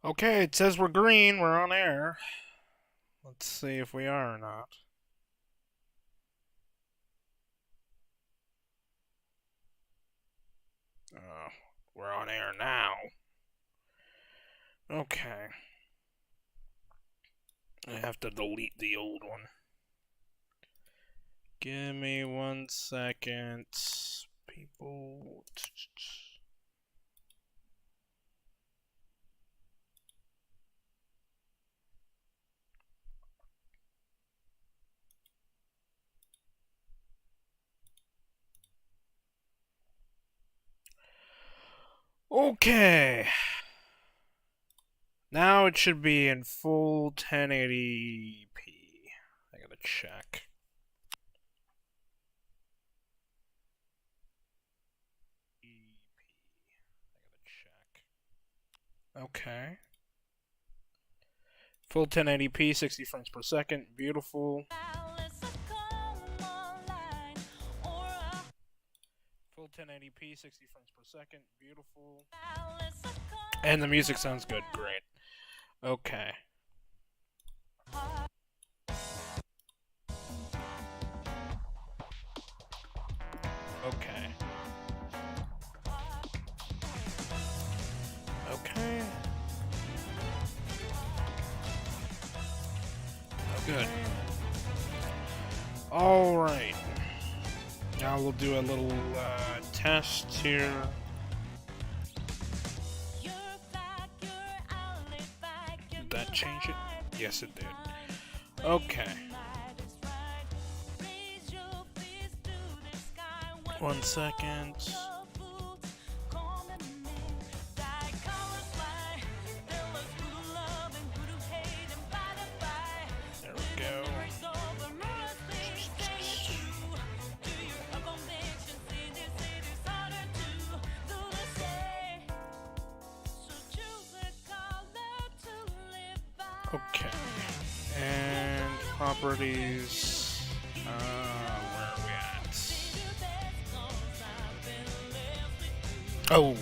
Okay, it says we're green, we're on air. Let's see if we are or not. Uh, we're on air now. Okay. I have to delete the old one. Give me 1 second. People. Okay. Now it should be in full 1080p. I gotta check. Okay. Full 1080p, 60 frames per second. Beautiful. Full 1080p, 60 frames per second. Beautiful. And the music sounds good. Great. Okay. Okay. Okay. Good. Alright. Now we'll do a little test here. Did that change it? Yes, it did. Okay. 1 second. There we go. Okay. And properties. Where are we at? Oh!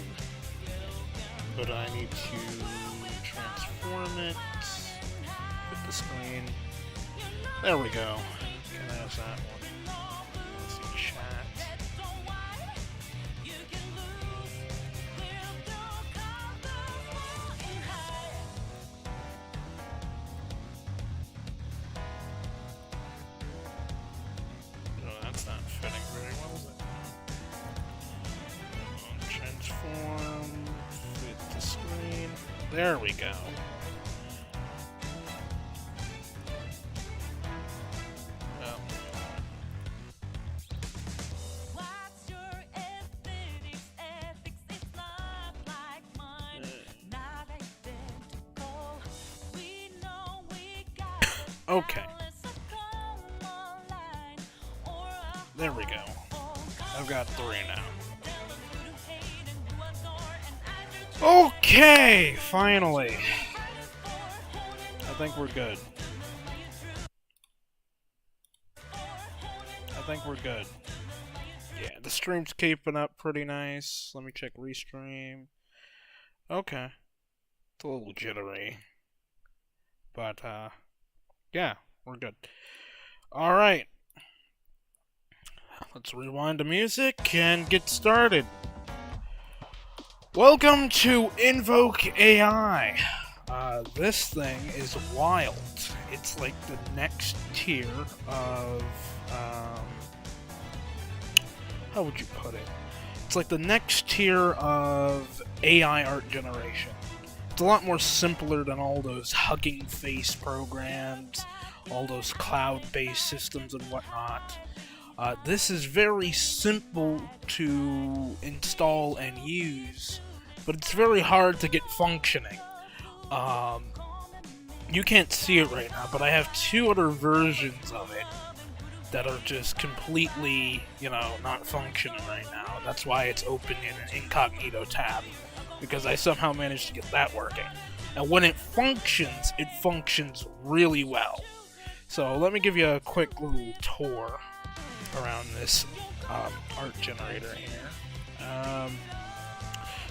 But I need to transform it with the screen. There we go. Okay, there's that one. Let's see, chat. No, that's not fitting very well, is it? Transform, fit the screen. There we go. Okay. There we go. I've got 3 now. Okay, finally. I think we're good. Yeah, the stream's keeping up pretty nice. Let me check restream. Okay. It's a little jittery. But, yeah, we're good. Alright. Let's rewind the music and get started. Welcome to InvokeAI. This thing is wild. It's like the next tier of, how would you put it? It's like the next tier of AI art generation. It's a lot more simpler than all those Hugging Face programs, all those cloud-based systems and whatnot. This is very simple to install and use, but it's very hard to get functioning. You can't see it right now, but I have 2 other versions of it that are just completely, not functioning right now. That's why it's open in an incognito tab, because I somehow managed to get that working. And when it functions really well. So let me give you a quick little tour around this art generator here.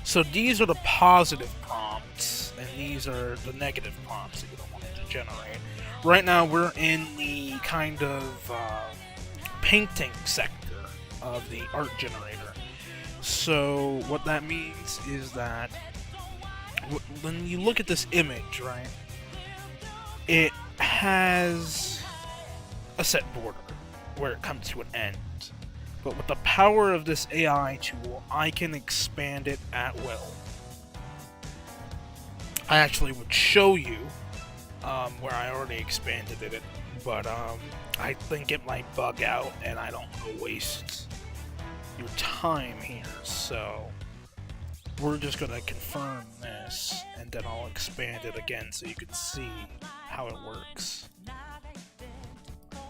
So these are the positive prompts, and these these are the negative prompts that you don't want it to generate. Right now we're in the kind of painting sector of the art generator. So what that means is that when you look at this image, right, it has a set border where it comes to an end. But with the power of this AI tool, I can expand it at will. I actually would show you where I already expanded it, but I think it might bug out, and I don't want to waste your time here, so we're just going to confirm this, and then I'll expand it again so you can see how it works.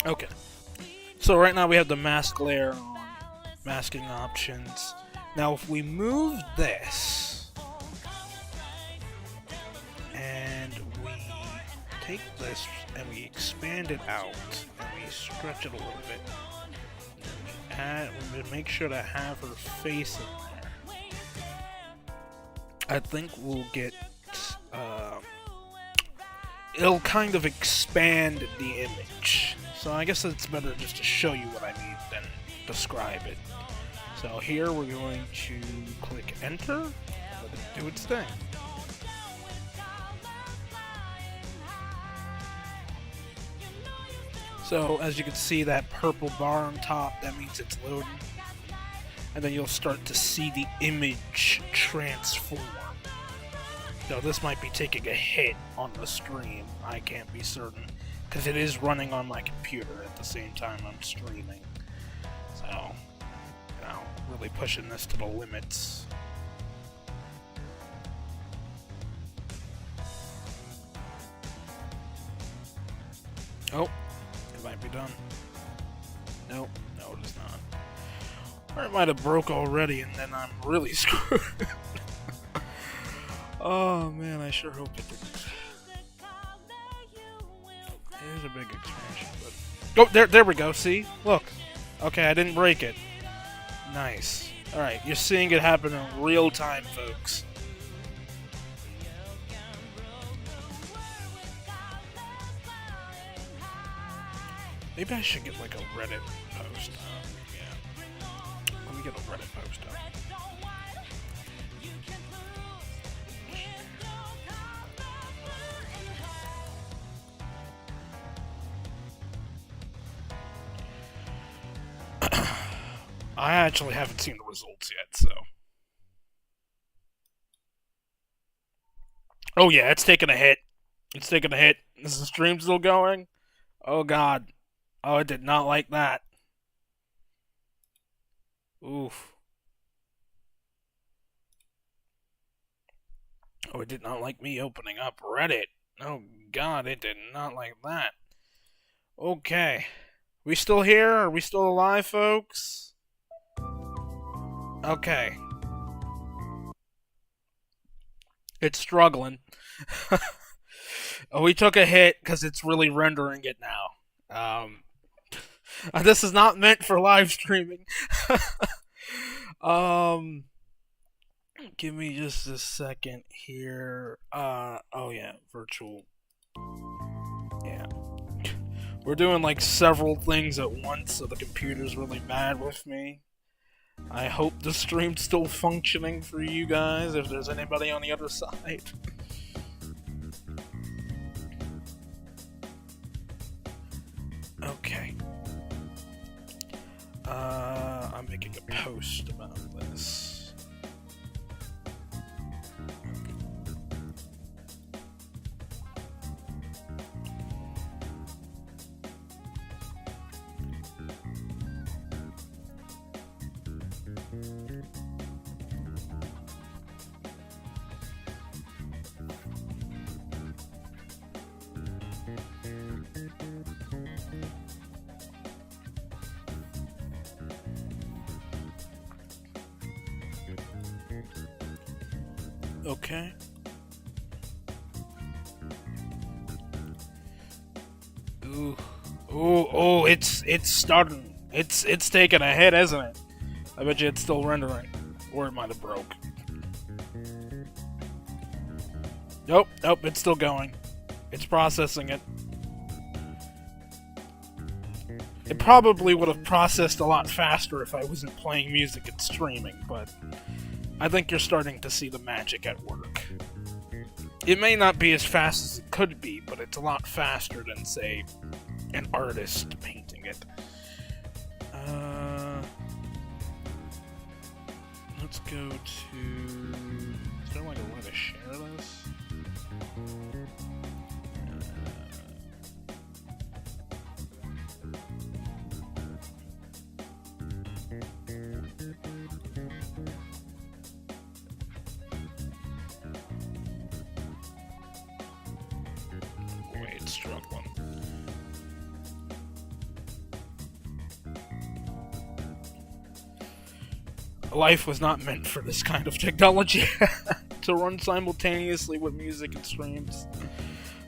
Okay, so right now we have the mask layer on, masking options. Now if we move this, and we take this and we expand it out, and we stretch it a little bit, we're going to make sure to have her face in there. I think we'll get, it'll kind of expand the image. So I guess it's better just to show you what I mean than describe it. So here we're going to click enter, and let it do its thing. So as you can see, that purple bar on top, that means it's loading. And then you'll start to see the image transform. Now this might be taking a hit on the stream, I can't be certain, because it is running on my computer at the same time I'm streaming. So, you know, really pushing this to the limits. Oh, it might be done. Nope, no it is not. Or it might have broke already and then I'm really screwed. Oh man, I sure hope it didn't. Here's a big expansion, but... Oh, there we go, see? Look. Okay, I didn't break it. Nice. Alright, you're seeing it happen in real time, folks. Maybe I should get like a Reddit post up. Yeah. Let me get a Reddit post up. I actually haven't seen the results yet, so... Oh yeah, it's taking a hit. It's taking a hit. Is the stream still going? Oh god. Oh, it did not like that. Oof. Oh, it did not like me opening up Reddit. Oh god, it did not like that. Okay. We still here? Are we still alive, folks? Okay. It's struggling. Oh, we took a hit because it's really rendering it now. This is not meant for live streaming. Give me just a second here. Oh yeah, virtual. Yeah. We're doing like several things at once, so the computer's really mad with me. I hope the stream's still functioning for you guys, if there's anybody on the other side. Okay. I'm making a post about this. Okay. Ooh. Oh, it's starting. It's taking a hit, isn't it? I bet you it's still rendering. Or it might have broke. Nope, nope, it's still going. It's processing it. It probably would have processed a lot faster if I wasn't playing music and streaming, but I think you're starting to see the magic at work. It may not be as fast as it could be, but it's a lot faster than, say, an artist painting it. Let's go to... Is there like a way to share this? Wait, it's struggling. Life was not meant for this kind of technology to run simultaneously with music and streams.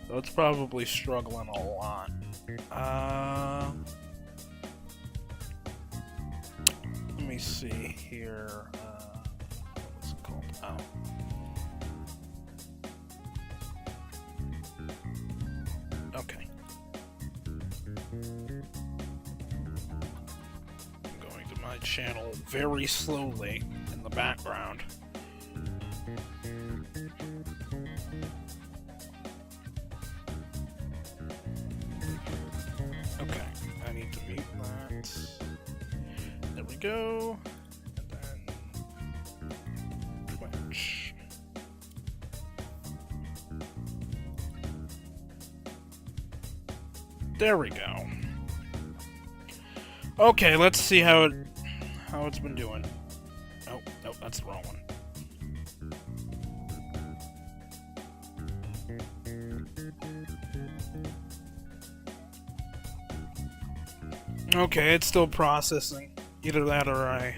So it's probably struggling a lot. Let me see here. What's it called? Oh. Okay. I'm going to my channel very slowly in the background. Okay, I need to mute that. There we go. And then Twitch. There we go. Okay, let's see how it's been doing. Oh, no, that's the wrong one. Okay, it's still processing. Either that or I...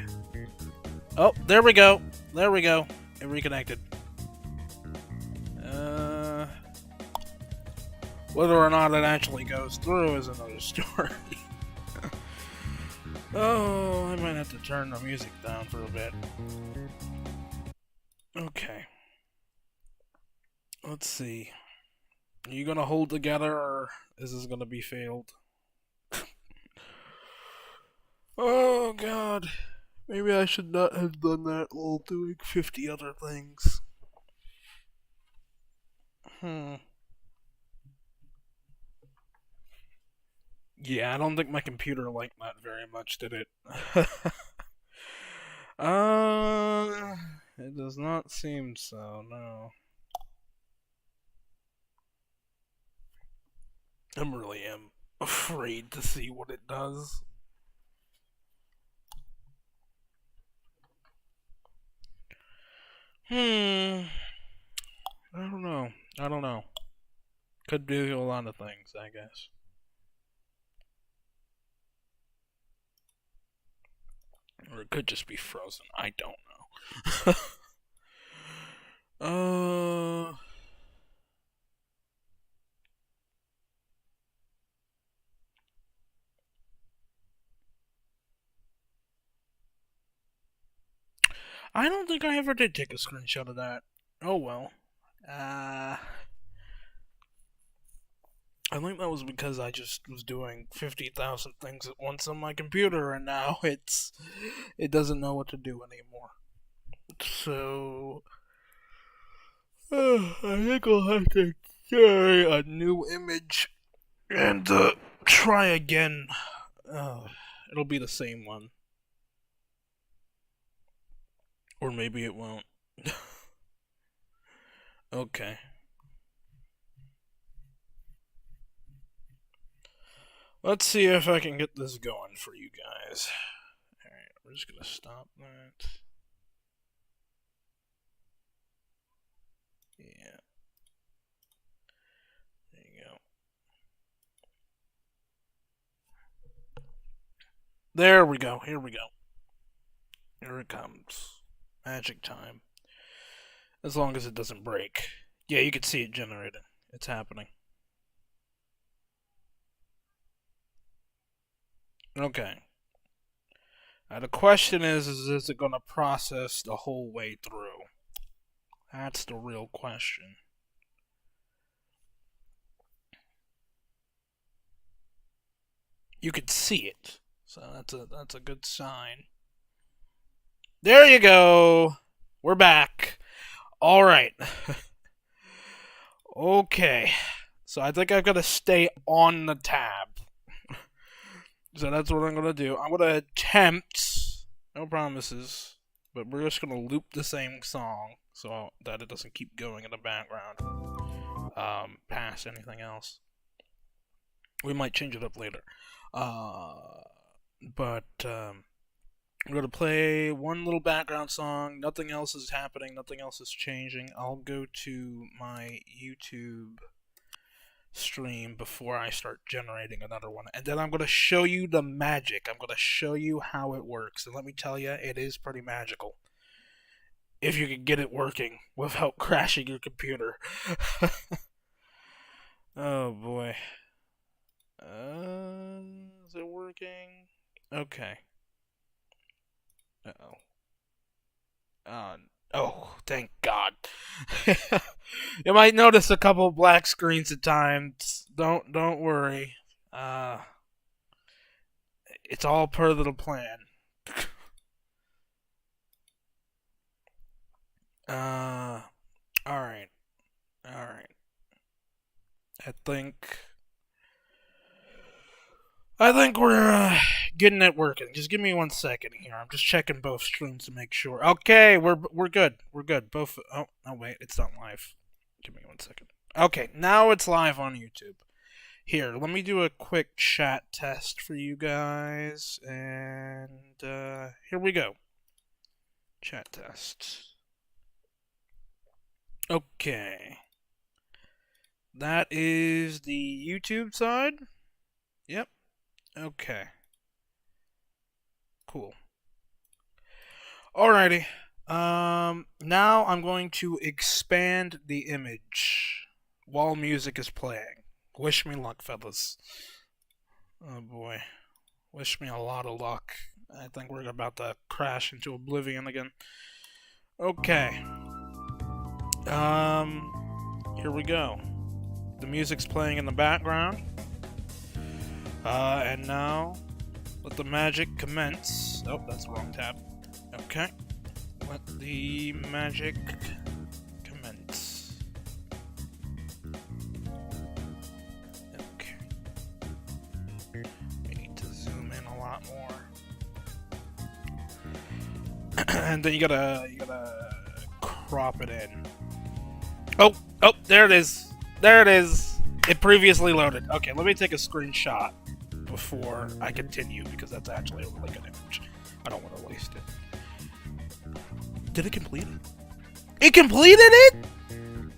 Oh, there we go. There we go. It reconnected. Whether or not it actually goes through is another story. Oh, I might have to turn the music down for a bit. Okay. Let's see. Are you gonna hold together, or is this gonna be failed? Oh god. Maybe I should not have done that while doing 50 other things. Yeah, I don't think my computer liked that very much, did it? It does not seem so, no. I really am afraid to see what it does. I don't know. I don't know. Could do a lot of things, I guess. Or it could just be frozen. I don't know. I don't think I ever did take a screenshot of that. Oh well. I think that was because I just was doing 50,000 things at once on my computer, and now it doesn't know what to do anymore. So I think I'll have to carry a new image and try again. It'll be the same one. Or maybe it won't. Okay. Let's see if I can get this going for you guys. Alright, we're just gonna stop that. Yeah. There you go. There we go. Here we go. Here it comes. Magic time. As long as it doesn't break. Yeah, you can see it generating. It's happening. Okay. Now the question is it going to process the whole way through? That's the real question. you could see it. So that's a good sign. There you go. We're back. All right. Okay. So I think I've got to stay on the tab. So that's what I'm gonna do. I'm gonna attempt. No promises. But we're just gonna loop the same song so that it doesn't keep going in the background. Past anything else. We might change it up later. But I'm going to play one little background song. Nothing else is happening. Nothing else is changing. I'll go to my YouTube stream before I start generating another one. And then I'm going to show you the magic. I'm going to show you how it works. And let me tell you, it is pretty magical. If you can get it working without crashing your computer. Oh boy. Is it working? Okay. Uh-oh. Oh, thank God. You might notice a couple black screens at times. Don't worry. It's all part of the plan. Alright. I think we're getting it working. Just give me 1 second here. I'm just checking both streams to make sure. Okay, we're good. We're good. Both. Oh wait, it's not live. Give me 1 second. Okay, now it's live on YouTube. Here, let me do a quick chat test for you guys, and here we go. Chat test. Okay. That is the YouTube side. Yep. Okay. Cool. Alrighty. Now I'm going to expand the image while music is playing. Wish me luck, fellas. Oh boy. Wish me a lot of luck. I think we're about to crash into oblivion again. Okay. Here we go. The music's playing in the background. And now, let the magic commence. Oh, that's the wrong tab. Okay. Let the magic commence. Okay. We need to zoom in a lot more. And then you gotta crop it in. Oh, there it is. There it is. It previously loaded. Okay, let me take a screenshot before I continue, because that's actually a really good image. I don't want to waste it. Did it complete it? It completed it?!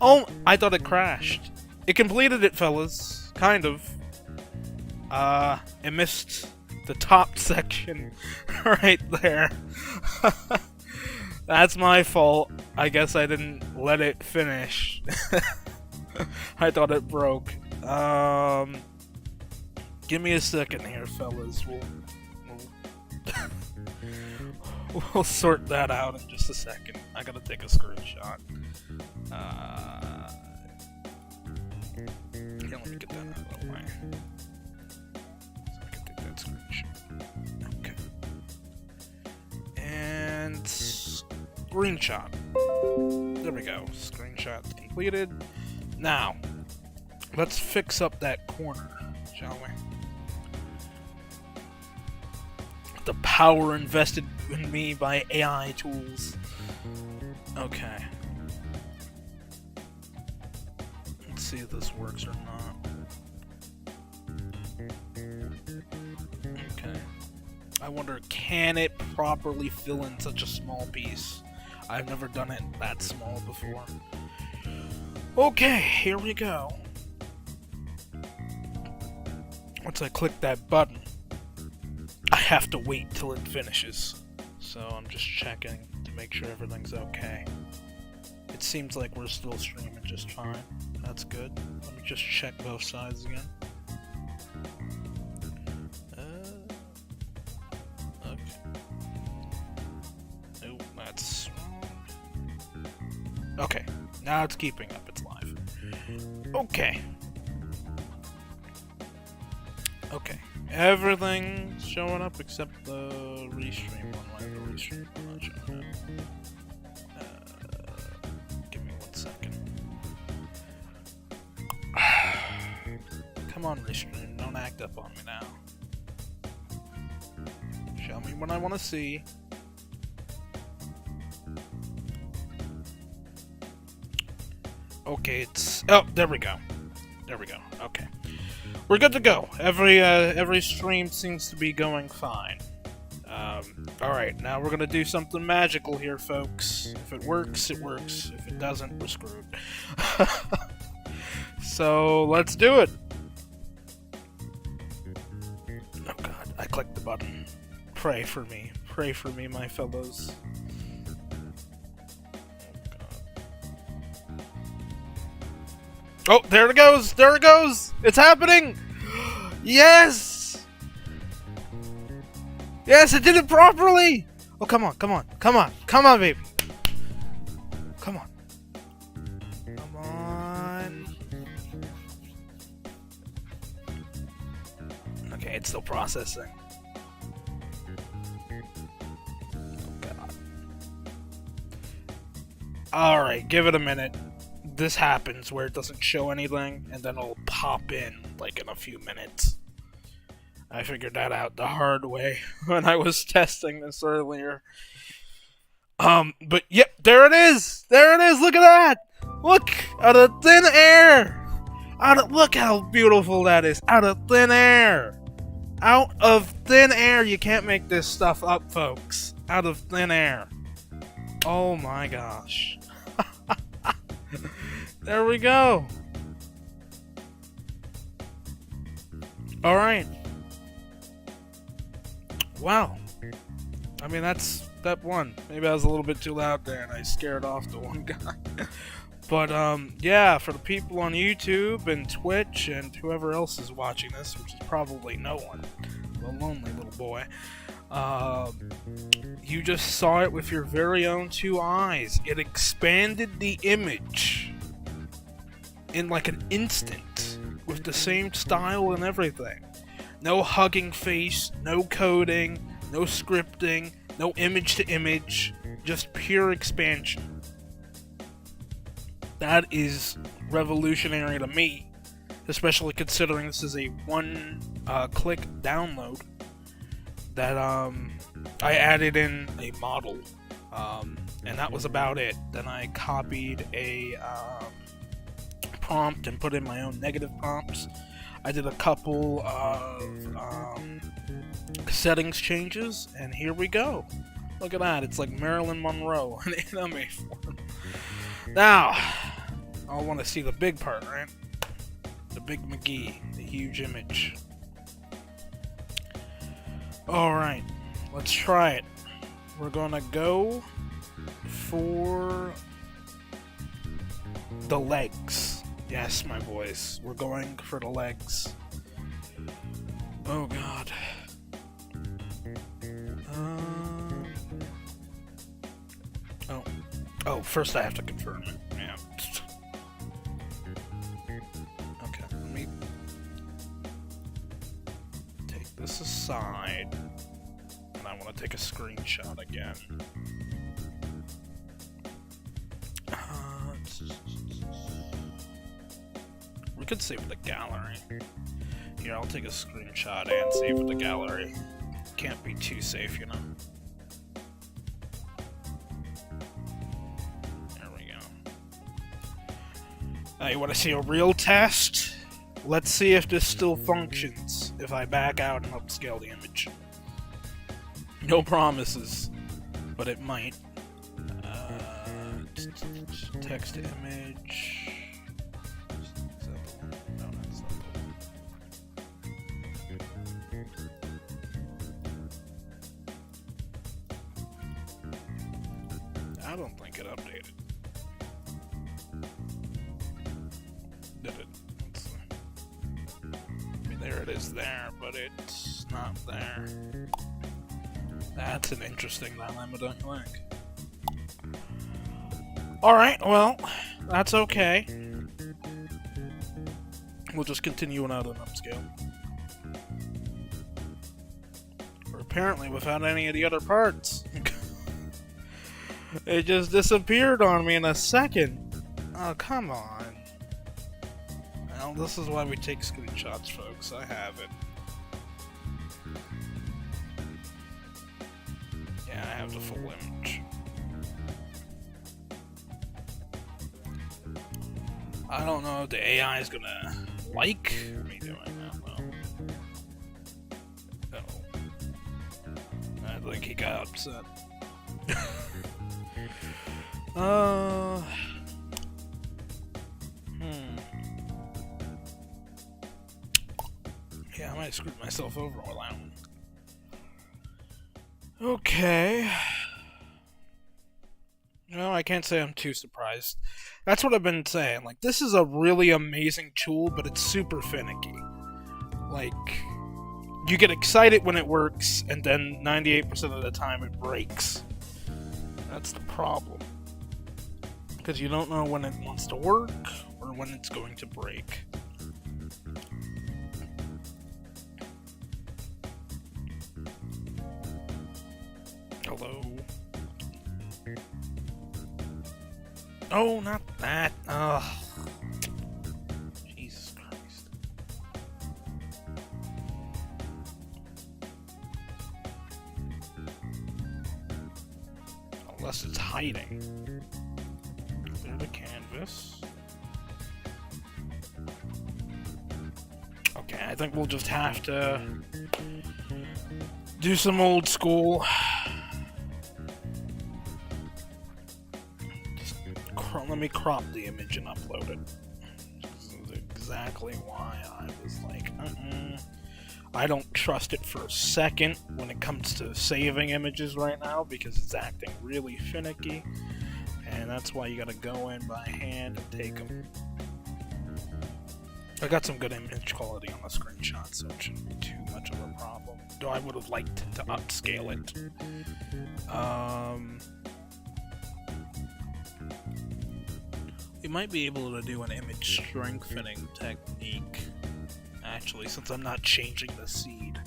Oh, I thought it crashed. It completed it, fellas. Kind of. It missed the top section right there. That's my fault. I guess I didn't let it finish. I thought it broke. Give me a second here, fellas. We'll sort that out in just a second. I gotta take a screenshot. Yeah, let me get that out of the way. So I can take that screenshot. Okay. And screenshot. There we go. Screenshot completed. Now, let's fix up that corner, shall we? The power invested in me by AI tools. Okay. Let's see if this works or not. Okay. I wonder, can it properly fill in such a small piece? I've never done it that small before. Okay, here we go. Once I click that button, I have to wait till it finishes. So I'm just checking to make sure everything's okay. It seems like we're still streaming just fine. That's good. Let me just check both sides again. Okay. Nope, that's wrong. Okay, now it's keeping up. It's live. Okay. Okay. Everything's showing up except the restream one. Why the restream one not showing up? Give me 1 second. Come on, restream. Don't act up on me now. Show me what I want to see. Okay, it's... Oh, there we go. There we go. Okay. We're good to go. Every stream seems to be going fine. Alright, now we're gonna do something magical here, folks. If it works, it works. If it doesn't, we're screwed. So, let's do it! Oh god, I clicked the button. Pray for me. Pray for me, my fellows. Oh, there it goes! There it goes! It's happening! Yes! Yes, it did it properly! Oh, come on, come on, come on, come on, baby! Come on. Come on. Okay, it's still processing. Oh, God. Alright, give it a minute. This happens where it doesn't show anything, and then it'll pop in, like, in a few minutes. I figured that out the hard way when I was testing this earlier. But yep, there it is! There it is! Look at that! Look! Out of thin air! Look how beautiful that is! Out of thin air! Out of thin air! You can't make this stuff up, folks. Out of thin air. Oh my gosh. There we go. Alright. Wow. I mean, that's step one. Maybe I was a little bit too loud there and I scared off the one guy. But, yeah, for the people on YouTube and Twitch and whoever else is watching this, which is probably no one, the lonely little boy, you just saw it with your very own 2 eyes. It expanded the image in like an instant, with the same style and everything. No hugging face, no coding, no scripting, no image to image, just pure expansion. That is revolutionary to me, especially considering this is a one-click download that I added in a model, and that was about it. Then I copied a prompt and put in my own negative prompts. I did a couple of settings changes, and here we go. Look at that, it's like Marilyn Monroe in anime form. Now, I want to see the big part, right? The big McGee, the huge image. Alright, let's try it. We're gonna go for the legs. Yes, my boys, we're going for the legs. Oh god. Oh, first I have to confirm it. Yeah. Okay, let me take this aside, and I want to take a screenshot again. We could save the gallery. Here, I'll take a screenshot and save the gallery. Can't be too safe, you know. There we go. Now, you want to see a real test? Let's see if this still functions if I back out and upscale the image. No promises, but it might. Text to image. No, that's not the one. I don't think it updated. Did it? Let's see. I mean, there it is there, but it's not there. That's an interesting dilemma, don't you think? Alright, well, that's okay. We'll just continue on out an upscale. apparently without any of the other parts. It just disappeared on me in a second. Oh, come on. Well, this is why we take screenshots, folks. I have it. Yeah, I have the full image. I don't know if the AI is gonna like me doing that, though. Oh. I think he got upset. Yeah, I might have screwed myself over on that one. Okay. No, I can't say I'm too surprised. That's what I've been saying. Like, this is a really amazing tool, but it's super finicky. Like, you get excited when it works, and then 98% of the time it breaks. That's the problem. Because you don't know when it wants to work, or when it's going to break. Hello? Oh, not that. Ugh. Jesus Christ. Unless it's hiding. Clear the canvas. Okay, I think we'll just have to do some old school. Let me crop the image and upload it. This is exactly why I was like, I don't trust it for a second when it comes to saving images right now, because it's acting really finicky, and that's why you gotta go in by hand and take them. I got some good image quality on the screenshot, so it shouldn't be too much of a problem. Though I would have liked to upscale it. You might be able to do an image strengthening technique, actually, since I'm not changing the seed.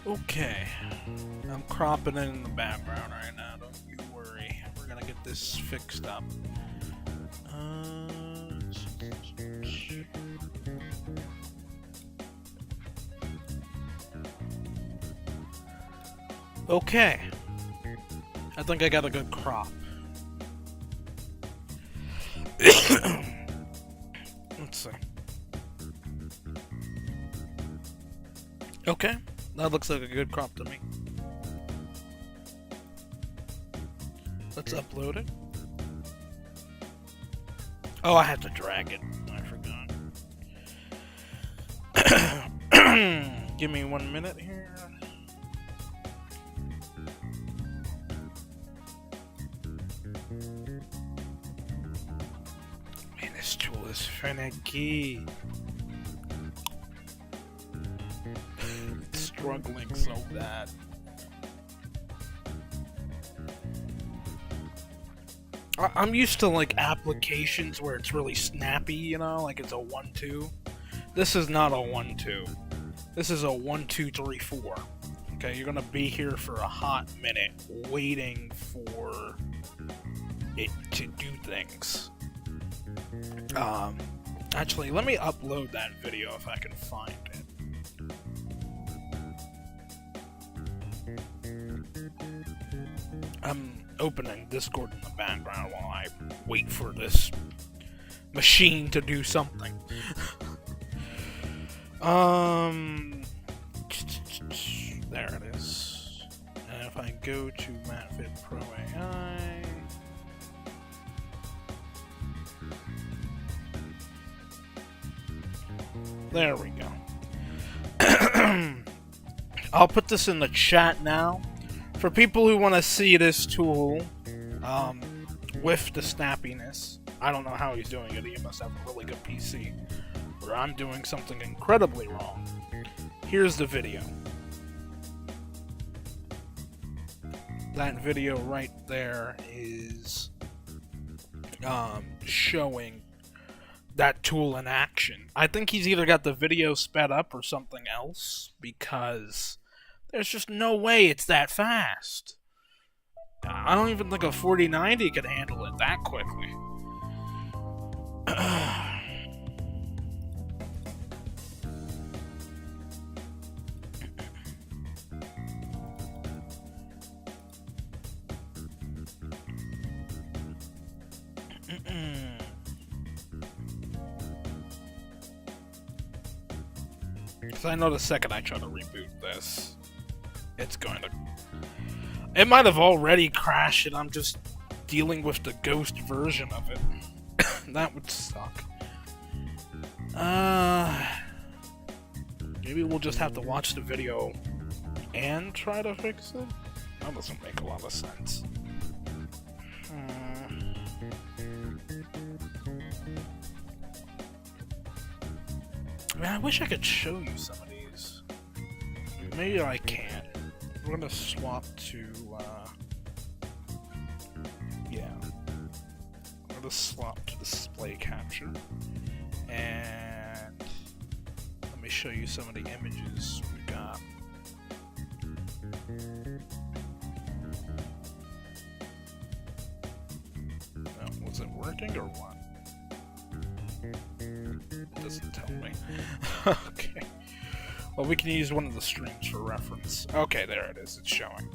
Okay, I'm cropping it in the background right now, don't you worry. We're gonna get this fixed up. Okay, I think I got a good crop. Let's see. Okay, that looks like a good crop to me. Let's upload it. Oh, I had to drag it. I forgot. Give me 1 minute here. Man, this tool is finicky. It's struggling so bad. I'm used to like applications where it's really snappy, you know, like it's a 1-2. This is not a 1-2. This is a 1, 2, 3, 4. Okay, you're gonna be here for a hot minute waiting for it to do things. Actually, let me upload that video if I can find it. I'm opening Discord in the background while I wait for this machine to do something. There it is. And if I go to Pro AI, there we go. I'll put this in the chat now. For people who want to see this tool with the snappiness, I don't know how he's doing it. He must have a really good PC. Or I'm doing something incredibly wrong. Here's the video. That video right there is showing that tool in action. I think he's either got the video sped up or something else, because there's just no way it's that fast. I don't even think a 4090 could handle it that quickly. Because I know the second I try to reboot this, it's going to... It might have already crashed and I'm just dealing with the ghost version of it. That would suck. Maybe we'll just have to watch the video and try to fix it? That doesn't make a lot of sense. I mean, I wish I could show you some of these. Maybe I can. We're gonna swap to, yeah. We're gonna swap to display capture. And let me show you some of the images we got. Oh, was it working or what? Doesn't tell me. Okay. Well, we can use one of the streams for reference. Okay, there it is. It's showing.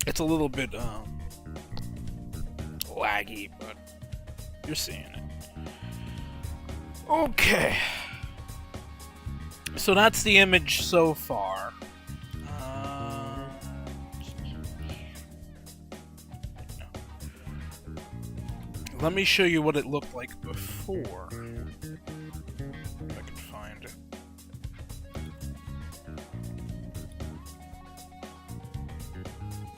It's a little bit laggy, but you're seeing it. Okay. So that's the image so far. Let me show you what it looked like before. If I can find it.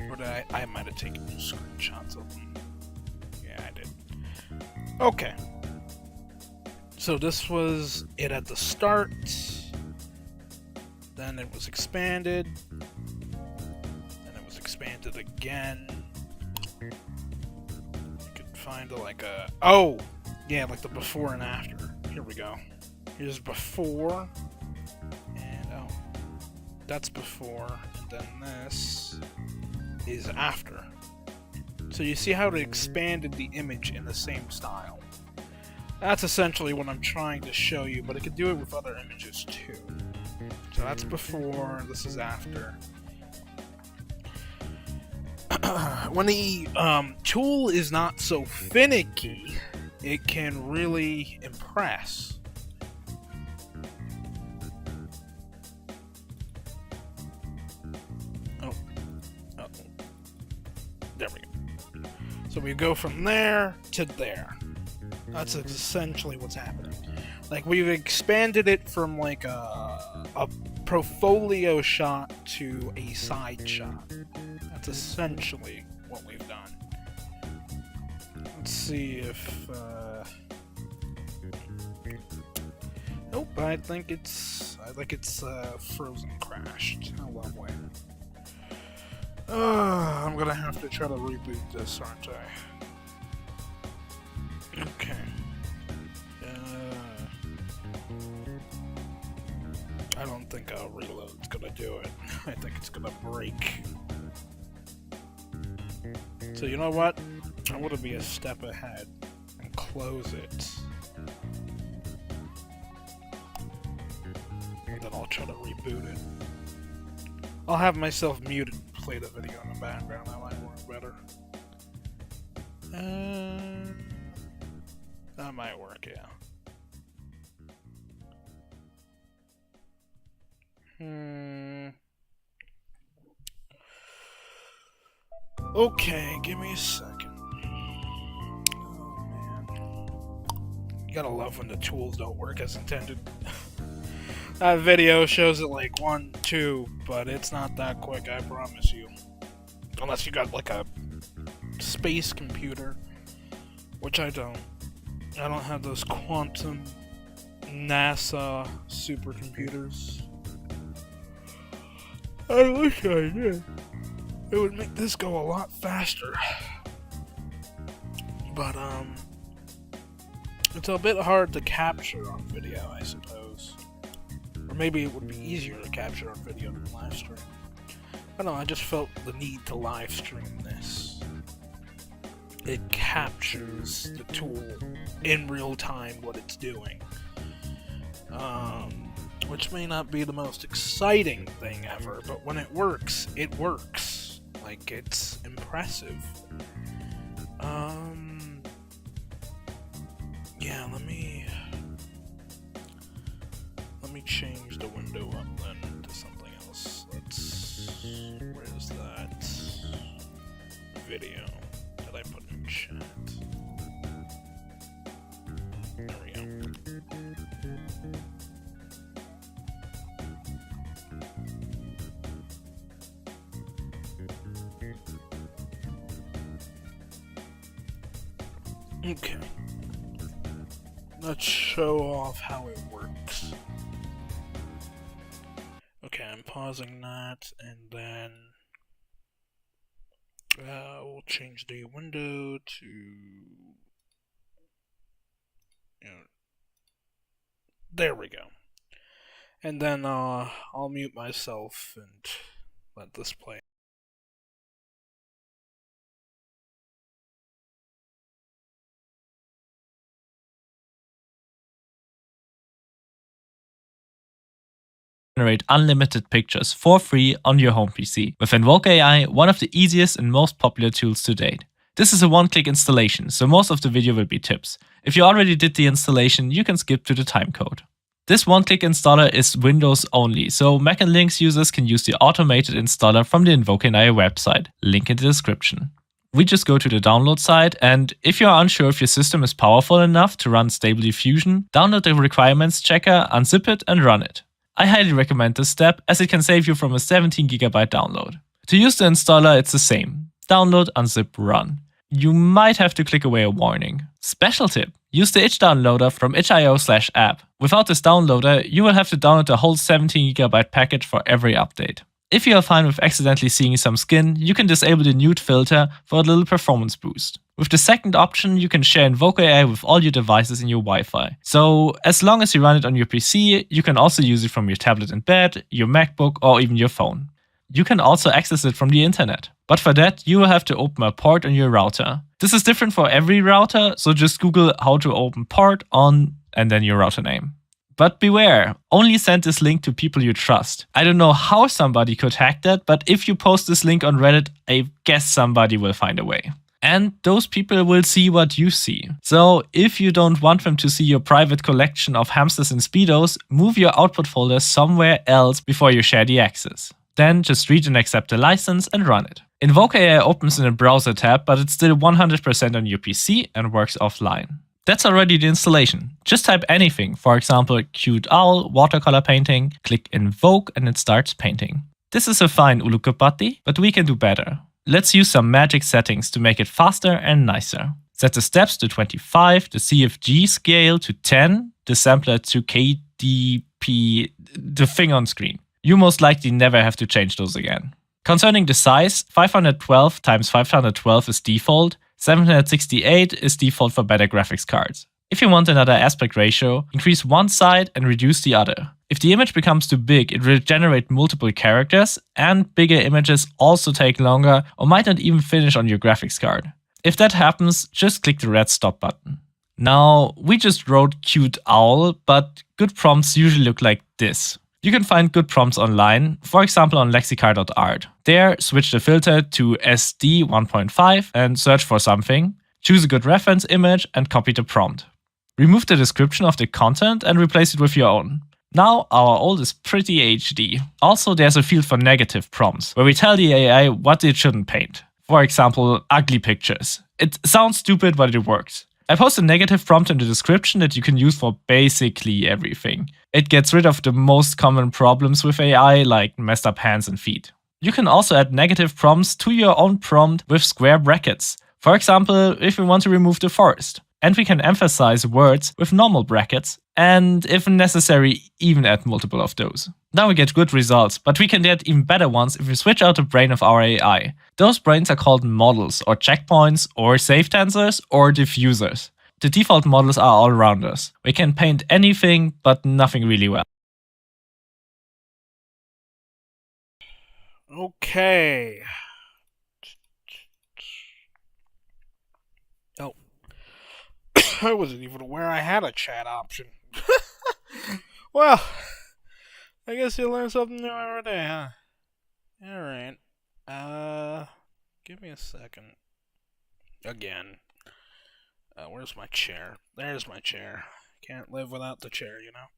Or did I might have taken screenshots of them. Yeah, I did. Okay. So this was it at the start. Then it was expanded. Then it was expanded again. Find like a... Oh! Yeah, like the before and after. Here we go. Here's before. And oh. That's before. And then this is after. So you see how it expanded the image in the same style. That's essentially what I'm trying to show you, but it could do it with other images too. So that's before, this is after. When the tool is not so finicky, it can really impress. Oh. Uh-oh. There we go. So we go from there to there. That's essentially what's happening. Like, we've expanded it from like a portfolio shot to a side shot. That's essentially what we've done. Let's see if... Nope, I think it's frozen crashed. Oh, lovely. I'm gonna have to try to reboot this, aren't I? Okay. I don't think a reload's gonna do it. I think it's gonna break. So you know what? I want to be a step ahead and close it. And then I'll try to reboot it. I'll have myself muted and play the video in the background. That might work better. That might work, yeah. Okay, give me a second. Oh, man. You gotta love when the tools don't work as intended. That video shows it like 1, 2, but it's not that quick, I promise you. Unless you got like a space computer, which I don't. I don't have those quantum NASA supercomputers. I wish I did. it would make this go a lot faster. But, it's a bit hard to capture on video, I suppose. Or maybe it would be easier to capture on video than live stream. I don't know, I just felt the need to live stream this. It captures the tool in real time what it's doing. Which may not be the most exciting thing ever, but when it works, it works. Like, it's impressive. Yeah, let me change the window up then to something else. Where's that video that I put in chat? There we go. Okay. Let's show off how it works. Okay, I'm pausing that, and then we'll change the window to, there we go. And then I'll mute myself and let this play. Generate unlimited pictures for free on your home PC with InvokeAI, one of the easiest and most popular tools to date. This is a one-click installation, so most of the video will be tips. If you already did the installation, you can skip to the timecode. This one-click installer is Windows only, so Mac and Linux users can use the automated installer from the InvokeAI website, link in the description. We just go to the download site, and if you are unsure if your system is powerful enough to run stable diffusion, download the requirements checker, unzip it and run it. I highly recommend this step as it can save you from a 17GB download. To use the installer, it's the same. Download, unzip, run. You might have to click away a warning. Special tip: use the itch downloader from itch.io/app. Without this downloader, you will have to download the whole 17GB package for every update. If you are fine with accidentally seeing some skin, you can disable the nude filter for a little performance boost. With the second option, you can share InvokeAI with all your devices in your Wi-Fi. So as long as you run it on your PC, you can also use it from your tablet in bed, your MacBook, or even your phone. You can also access it from the internet. But for that, you will have to open a port on your router. This is different for every router, so just Google how to open port on and then your router name. But beware, only send this link to people you trust. I don't know how somebody could hack that, but if you post this link on Reddit, I guess somebody will find a way. And those people will see what you see. So if you don't want them to see your private collection of hamsters and speedos, move your output folder somewhere else before you share the access. Then just read and accept the license and run it. InvokeAI opens in a browser tab, but it's still 100% on your PC and works offline. That's already the installation. Just type anything, for example, cute owl, watercolor painting, click invoke and it starts painting. This is a fine ulukapati, but we can do better. Let's use some magic settings to make it faster and nicer. Set the steps to 25, the CFG scale to 10, the sampler to KDP, the thing on screen. You most likely never have to change those again. Concerning the size, 512 x 512 is default, 768 is default for better graphics cards. If you want another aspect ratio, increase one side and reduce the other. If the image becomes too big, it will generate multiple characters, and bigger images also take longer or might not even finish on your graphics card. If that happens, just click the red stop button. Now, we just wrote cute owl, but good prompts usually look like this. You can find good prompts online, for example on lexicar.art. There, switch the filter to SD 1.5 and search for something. Choose a good reference image and copy the prompt. Remove the description of the content and replace it with your own. Now our old is pretty HD. Also, there's a field for negative prompts, where we tell the AI what it shouldn't paint. For example, ugly pictures. It sounds stupid, but it works. I post a negative prompt in the description that you can use for basically everything. It gets rid of the most common problems with AI, like messed up hands and feet. You can also add negative prompts to your own prompt with square brackets. For example, if you want to remove the forest. And we can emphasize words with normal brackets, and if necessary, even add multiple of those. Now we get good results, but we can get even better ones if we switch out the brain of our AI. Those brains are called models, or checkpoints, or safe tensors, or diffusers. The default models are all around us. We can paint anything, but nothing really well. Okay. Oh. I wasn't even aware I had a chat option. Well, I guess you learn something new every day, huh? Alright. Give me a second. Again. Where's my chair? There's my chair. Can't live without the chair, you know?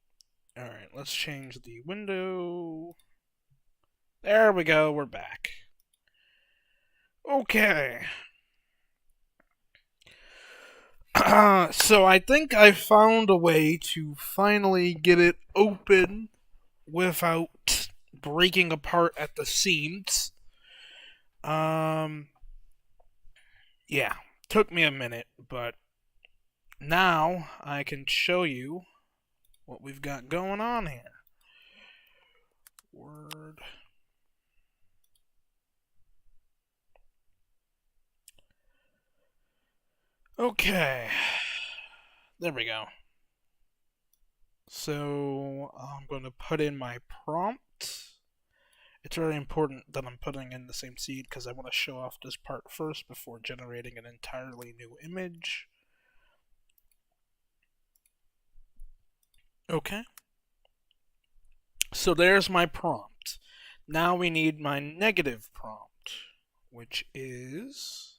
Alright, let's change the window. There we go, we're back. Okay. So I think I found a way to finally get it open without breaking apart at the seams. Yeah, took me a minute, but now I can show you what we've got going on here. Word. Okay. There we go. So I'm going to put in my prompt. It's very important that I'm putting in the same seed because I want to show off this part first before generating an entirely new image. Okay. So there's my prompt. Now we need my negative prompt, which is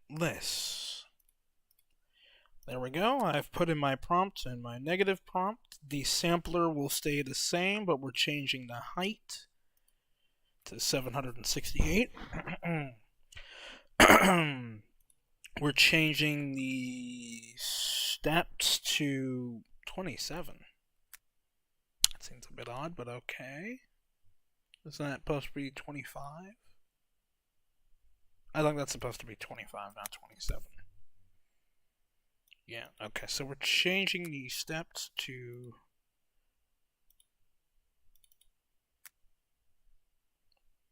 this. There we go. I've put in my prompt and my negative prompt. The sampler will stay the same, but we're changing the height to 768. We're changing the steps to 27. That seems a bit odd, but okay. Isn't that supposed to be 25? I think that's supposed to be 25, not 27. Yeah, okay, so we're changing the steps to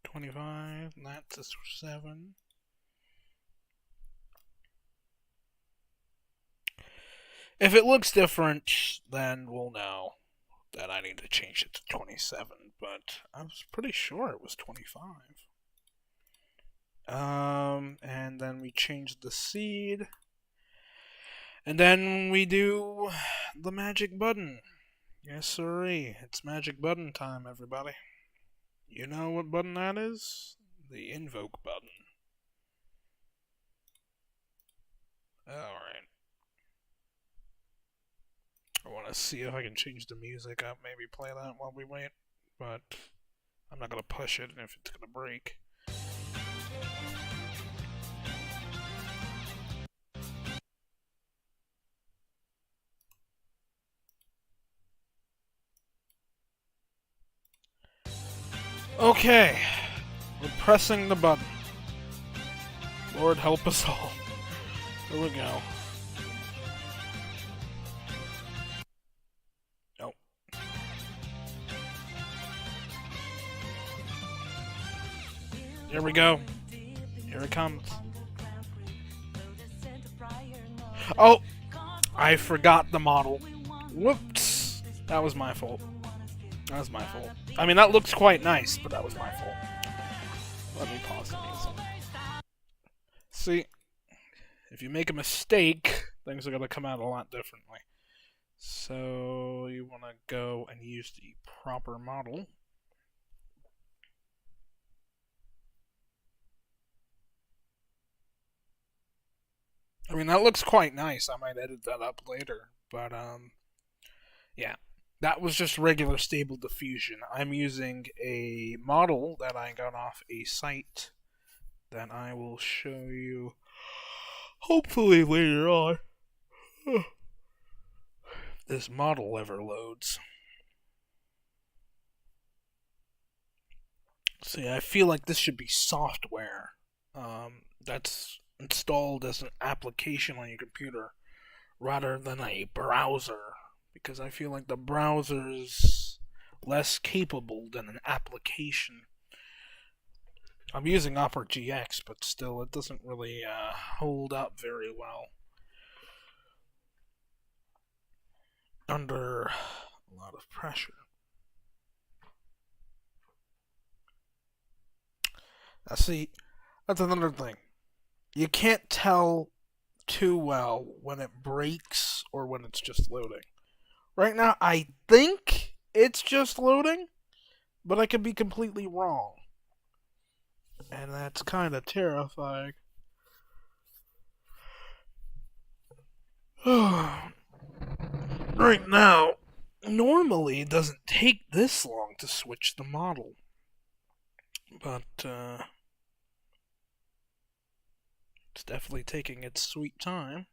25, and that's 7. If it looks different, then we'll know that I need to change it to 27, but I was pretty sure it was 25. And then we change the seed. And then we do the magic button. Yes, sirree. It's magic button time, everybody. You know what button that is? The invoke button. Alright. I want to see if I can change the music up, maybe play that while we wait. But I'm not going to push it if it's going to break. Okay, we're pressing the button. Lord help us all. Here we go. Oh. Here we go. Here it comes. Oh! I forgot the model. Whoops! That was my fault. That was my fault. I mean, that looks quite nice, but that was my fault. Let me pause the music. See, if you make a mistake, things are going to come out a lot differently. So, you want to go and use the proper model. I mean, that looks quite nice. I might edit that up later. But, yeah. That was just regular stable diffusion. I'm using a model that I got off a site that I will show you hopefully later on. This model ever loads. See, I feel like this should be software that's installed as an application on your computer rather than a browser, because I feel like the browser's less capable than an application. I'm using Opera GX, but still, it doesn't really hold up very well under a lot of pressure. Now, see, that's another thing. You can't tell too well when it breaks or when it's just loading. Right now, I think it's just loading, but I could be completely wrong. And that's kind of terrifying. Right now, normally it doesn't take this long to switch the model. But, it's definitely taking its sweet time.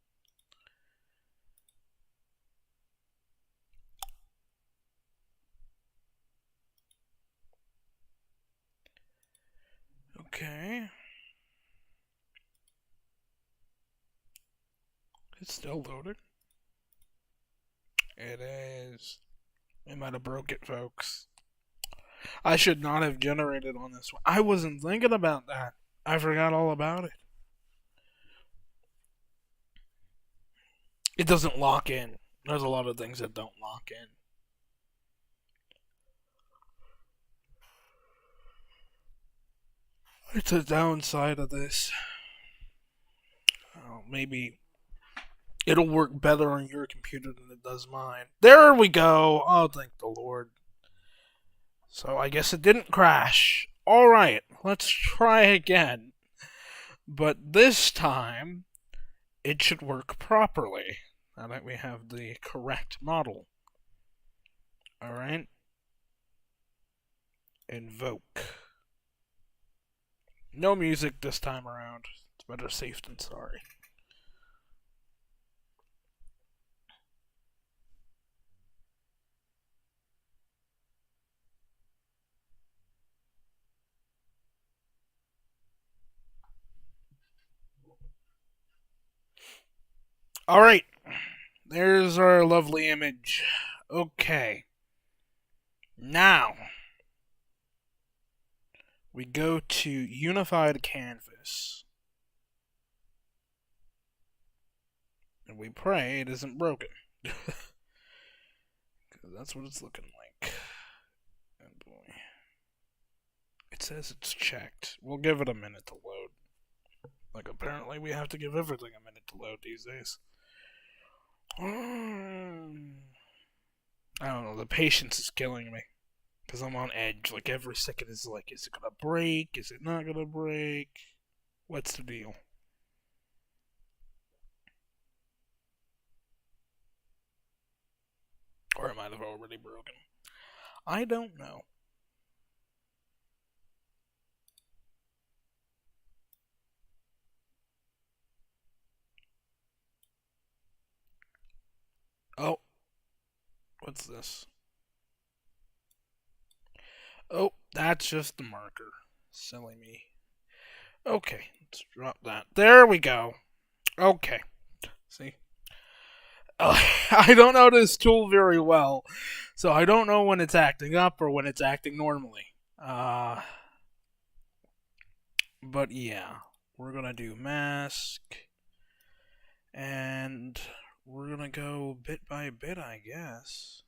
Okay. It's still loading. It is. It might have broke it, folks. I should not have generated on this one. I wasn't thinking about that. I forgot all about it. It doesn't lock in. There's a lot of things that don't lock in. It's a downside of this. Oh, maybe it'll work better on your computer than it does mine. There we go. Oh, thank the Lord. So I guess it didn't crash. Alright, let's try again. But this time, it should work properly. Now that we have the correct model. Alright. Invoke. No music this time around. It's better safe than sorry. Alright. There's our lovely image. Okay. Now, we go to Unified Canvas. And we pray it isn't broken. Because that's what it's looking like. Oh boy. It says it's checked. We'll give it a minute to load. Like, apparently we have to give everything a minute to load these days. I don't know, the patience is killing me. Because I'm on edge. Like, every second is like, is it gonna break? Is it not gonna break? What's the deal? Or it might have already broken. I don't know. Oh. What's this? Oh, that's just the marker. Silly me. Okay, let's drop that. There we go. Okay. See? I don't know this tool very well, so I don't know when it's acting up or when it's acting normally. But yeah, we're gonna do mask, and we're gonna go bit by bit, I guess.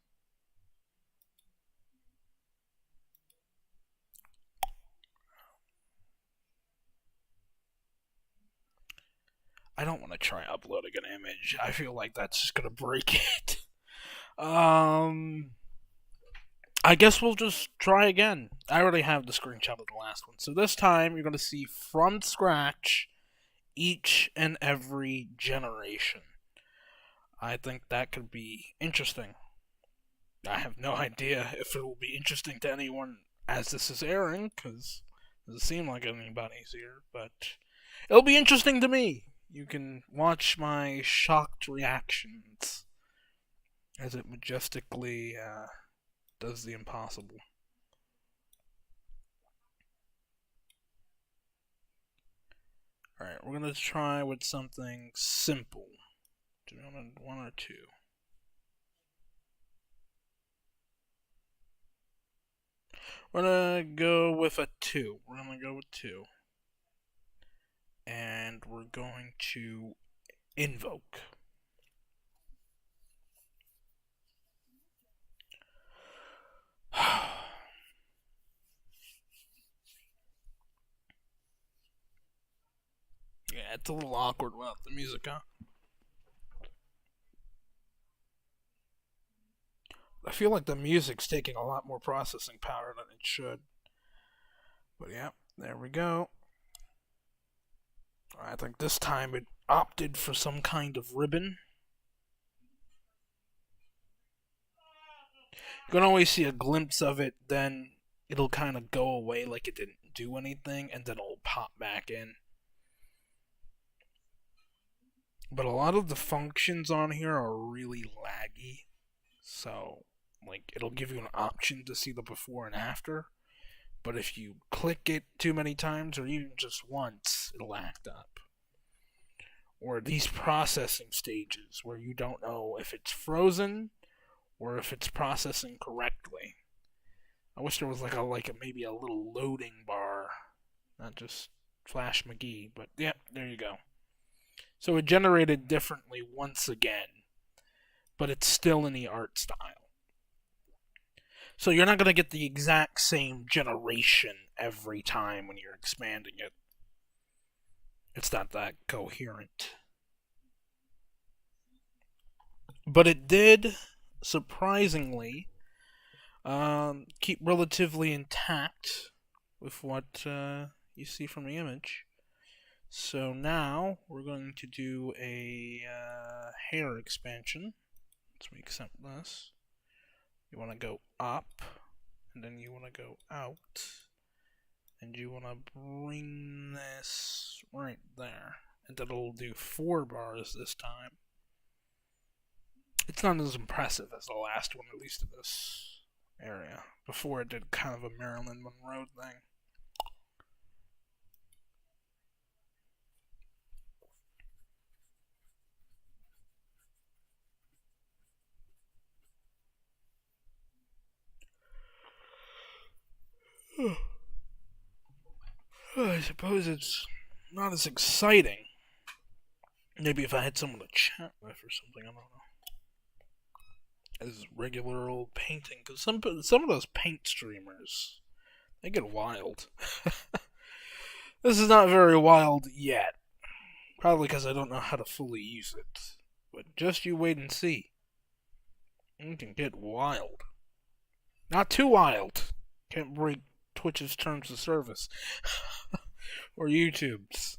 I don't want to try uploading an image. I feel like that's just gonna break it. I guess we'll just try again. I already have the screenshot of the last one. So this time you're gonna see from scratch each and every generation. I think that could be interesting. I have no idea if it will be interesting to anyone as this is airing, because it doesn't seem like anybody's here, but it'll be interesting to me. You can watch my shocked reactions as it majestically does the impossible. Alright, we're gonna try with something simple. Do you want one or two? We're gonna go with a 2. We're gonna go with 2. And we're going to invoke. Yeah, it's a little awkward without the music, huh? I feel like the music's taking a lot more processing power than it should. But yeah, there we go. I think this time it opted for some kind of ribbon. You can always see a glimpse of it, then it'll kind of go away like it didn't do anything, and then it'll pop back in. But a lot of the functions on here are really laggy. So, like, it'll give you an option to see the before and after. But if you click it too many times, or even just once, it'll act up. Or these processing stages where you don't know if it's frozen or if it's processing correctly. I wish there was maybe a little loading bar, not just Flash McGee. But yeah, there you go. So it generated differently once again, but it's still in the art style. So you're not going to get the exact same generation every time when you're expanding it. It's not that coherent. But it did, surprisingly, keep relatively intact with what you see from the image. So now we're going to do a hair expansion. So we accept this. You want to go up, and then you want to go out, and you want to bring this right there, and then it'll do 4 bars this time. It's not as impressive as the last one, at least in this area. Before it did kind of a Marilyn Monroe thing. I suppose it's not as exciting. Maybe if I had someone to chat with or something, I don't know. As regular old painting, because some of those paint streamers, they get wild. This is not very wild yet. Probably because I don't know how to fully use it. But just you wait and see. It can get wild. Not too wild. Can't break Twitch's terms of service. Or YouTube's.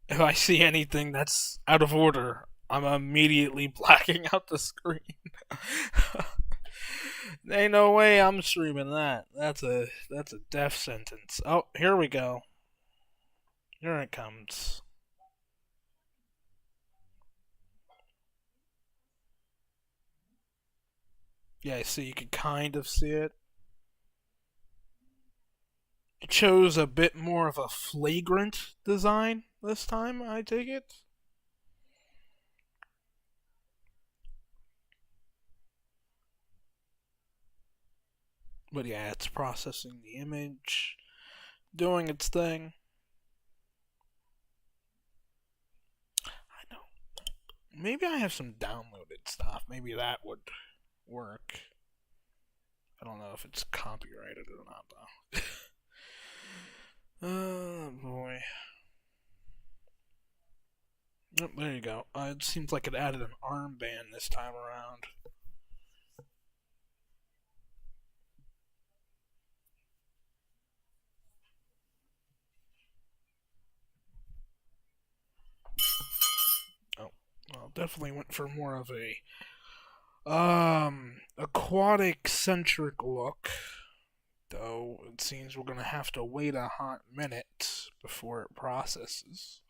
If I see anything that's out of order, I'm immediately blacking out the screen. Ain't no way I'm streaming that. That's a death sentence. Oh, here we go. Here it comes. Yeah, so you can kind of see it. It chose a bit more of a flagrant design this time, I take it. But yeah, it's processing the image, doing its thing. I know. Maybe I have some downloaded stuff. Maybe that would work. I don't know if it's copyrighted or not, though. Oh, boy. Oh, there you go. It seems like it added an armband this time around. Oh, well, definitely went for more of a aquatic centric look. Though it seems we're gonna have to wait a hot minute before it processes.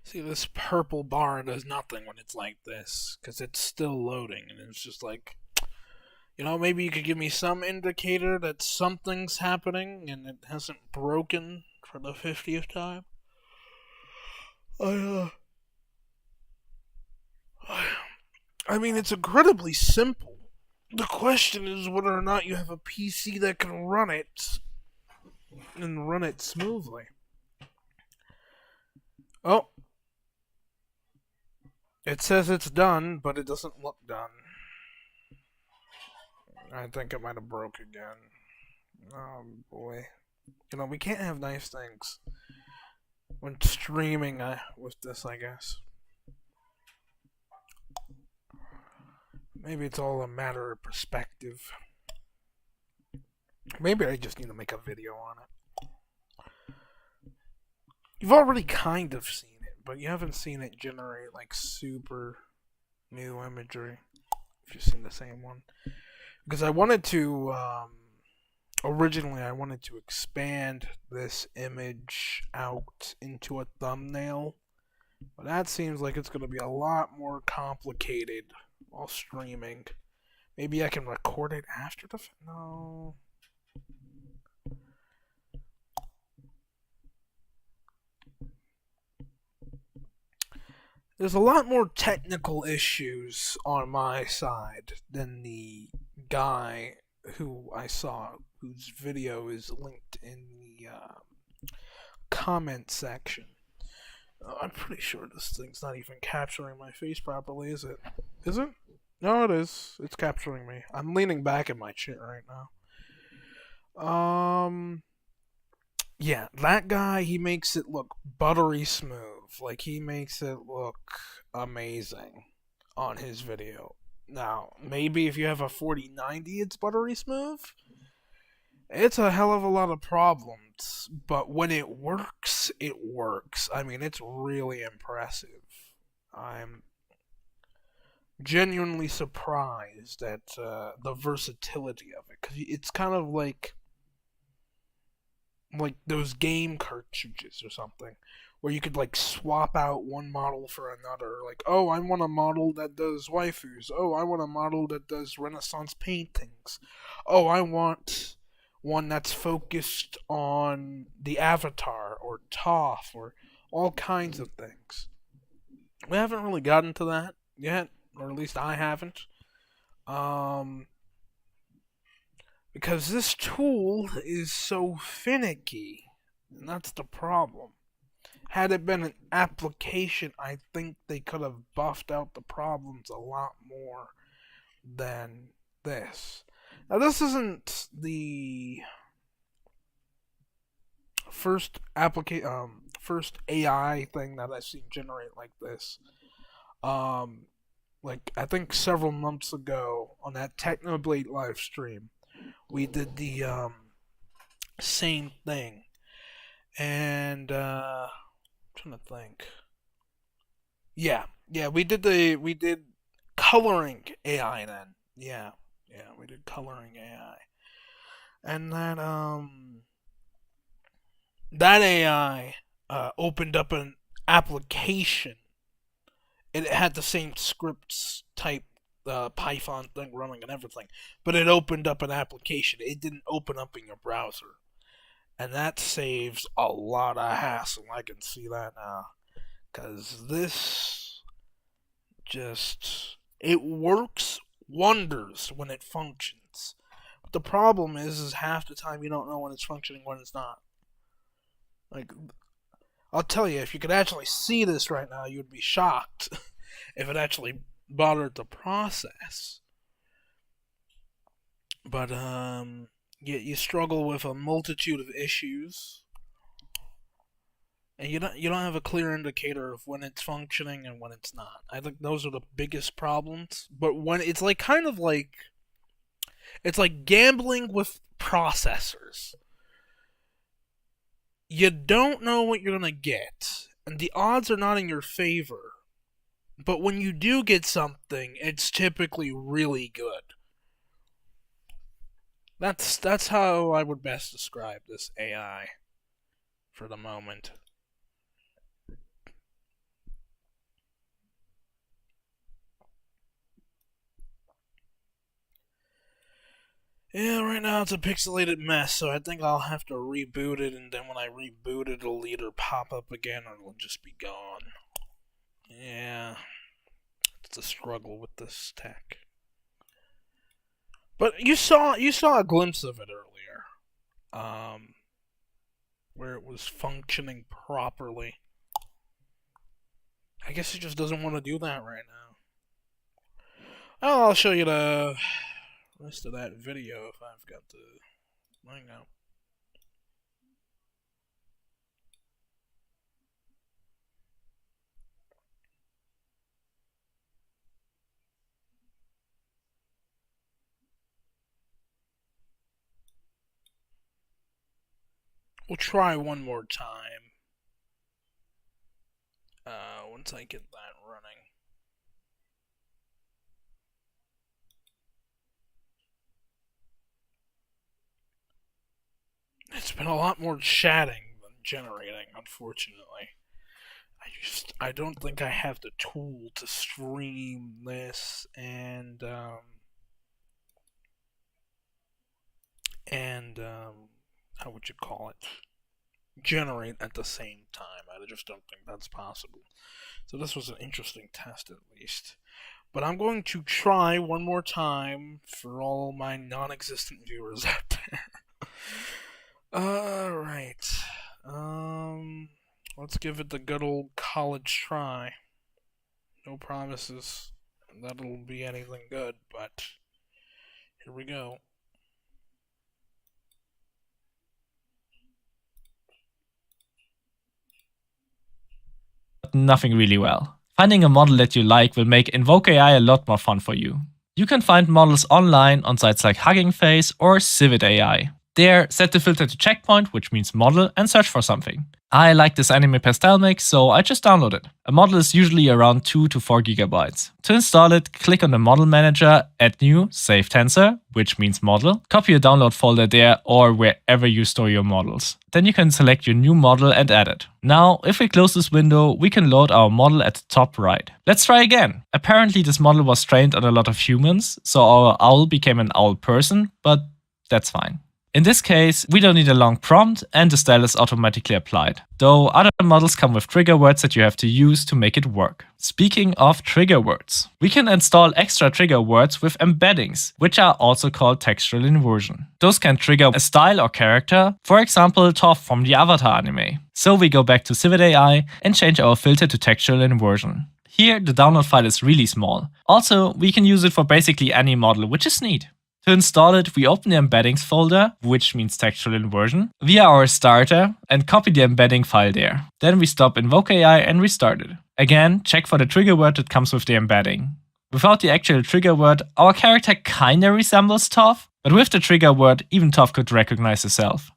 See, this purple bar does nothing when it's like this, because it's still loading, and it's just like, maybe you could give me some indicator that something's happening and it hasn't broken for the 50th time. I mean, it's incredibly simple. The question is whether or not you have a PC that can run it and run it smoothly. Oh. It says it's done, but it doesn't look done. I think it might have broke again. Oh boy. We can't have nice things when streaming with this, I guess. Maybe it's all a matter of perspective. Maybe I just need to make a video on it. You've already kind of seen it, but you haven't seen it generate like super new imagery. If you've seen the same one. Because I wanted to, originally I wanted to expand this image out into a thumbnail. But that seems like it's going to be a lot more complicated while streaming. Maybe I can record it after the... No. There's a lot more technical issues on my side than the guy who I saw, whose video is linked in the comment section. I'm pretty sure this thing's not even capturing my face properly, is it? Is it? No, it is. It's capturing me. I'm leaning back in my chair right now. Yeah, that guy, he makes it look buttery smooth. Like, he makes it look amazing on his video. Now, maybe if you have a 4090, it's buttery smooth. It's a hell of a lot of problems, but when it works, it works. I mean, it's really impressive. I'm genuinely surprised at the versatility of it, because it's kind of like those game cartridges or something, where you could like swap out one model for another. Like, oh, I want a model that does waifus. Oh, I want a model that does Renaissance paintings. Oh, I want one that's focused on the Avatar or Toph or all kinds of things. We haven't really gotten to that yet, or at least I haven't. Because this tool is so finicky, and that's the problem. Had it been an application, I think they could have buffed out the problems a lot more than this. Now, this isn't the first first AI thing that I've seen generate like this. Like I think several months ago on that Technoblade live stream, we did the same thing, and I'm trying to think. Yeah, we did coloring AI then. Yeah, we did coloring AI, and that AI opened up an application. It had the same scripts type Python thing running and everything, but it opened up an application. It didn't open up in your browser, and that saves a lot of hassle. I can see that now, because this it works wonders when it functions. But the problem is half the time you don't know when it's functioning, when it's not. Like, I'll tell you, if you could actually see this right now, you would be shocked if it actually bothered to process. But you struggle with a multitude of issues, and you don't have a clear indicator of when it's functioning and when it's not. I think those are the biggest problems. But when it's like it's like gambling with processors. You don't know what you're gonna get, and the odds are not in your favor. But when you do get something, it's typically really good. That's how I would best describe this AI for the moment. Yeah, right now it's a pixelated mess, so I think I'll have to reboot it, and then when I reboot it, it'll either pop up again or it'll just be gone. Yeah, it's a struggle with this tech. But you saw a glimpse of it earlier, where it was functioning properly. I guess it just doesn't want to do that right now. Oh, I'll show you the rest of that video if I've got the thing up. We'll try one more time. Once I get that running. It's been a lot more chatting than generating, unfortunately. I don't think I have the tool to stream this and how would you call it? Generate at the same time. I just don't think that's possible. So this was an interesting test at least. But I'm going to try one more time for all my non-existent viewers out there. Alright. Let's give it the good old college try. No promises that it'll be anything good, but here we go. Nothing really well. Finding a model that you like will make InvokeAI a lot more fun for you. You can find models online on sites like Hugging Face or CivetAI. There, set the filter to checkpoint, which means model, and search for something. I like this anime pastel mix, so I just downloaded. A model is usually around 2 to 4 GB. To install it, click on the model manager, add new, save tensor, which means model, copy your download folder there or wherever you store your models. Then you can select your new model and add it. Now, if we close this window, we can load our model at the top right. Let's try again. Apparently this model was trained on a lot of humans, so our owl became an owl person, but that's fine. In this case, we don't need a long prompt and the style is automatically applied, though other models come with trigger words that you have to use to make it work. Speaking of trigger words, we can install extra trigger words with embeddings, which are also called textual inversion. Those can trigger a style or character, for example Toph from the Avatar anime. So we go back to CivetAI and change our filter to textual inversion. Here the download file is really small. Also, we can use it for basically any model, which is neat. To install it, we open the embeddings folder, which means textual inversion, via our starter and copy the embedding file there. Then we stop InvokeAI and restart it. Again, check for the trigger word that comes with the embedding. Without the actual trigger word, our character kinda resembles Toph, but with the trigger word, even Toph could recognize herself.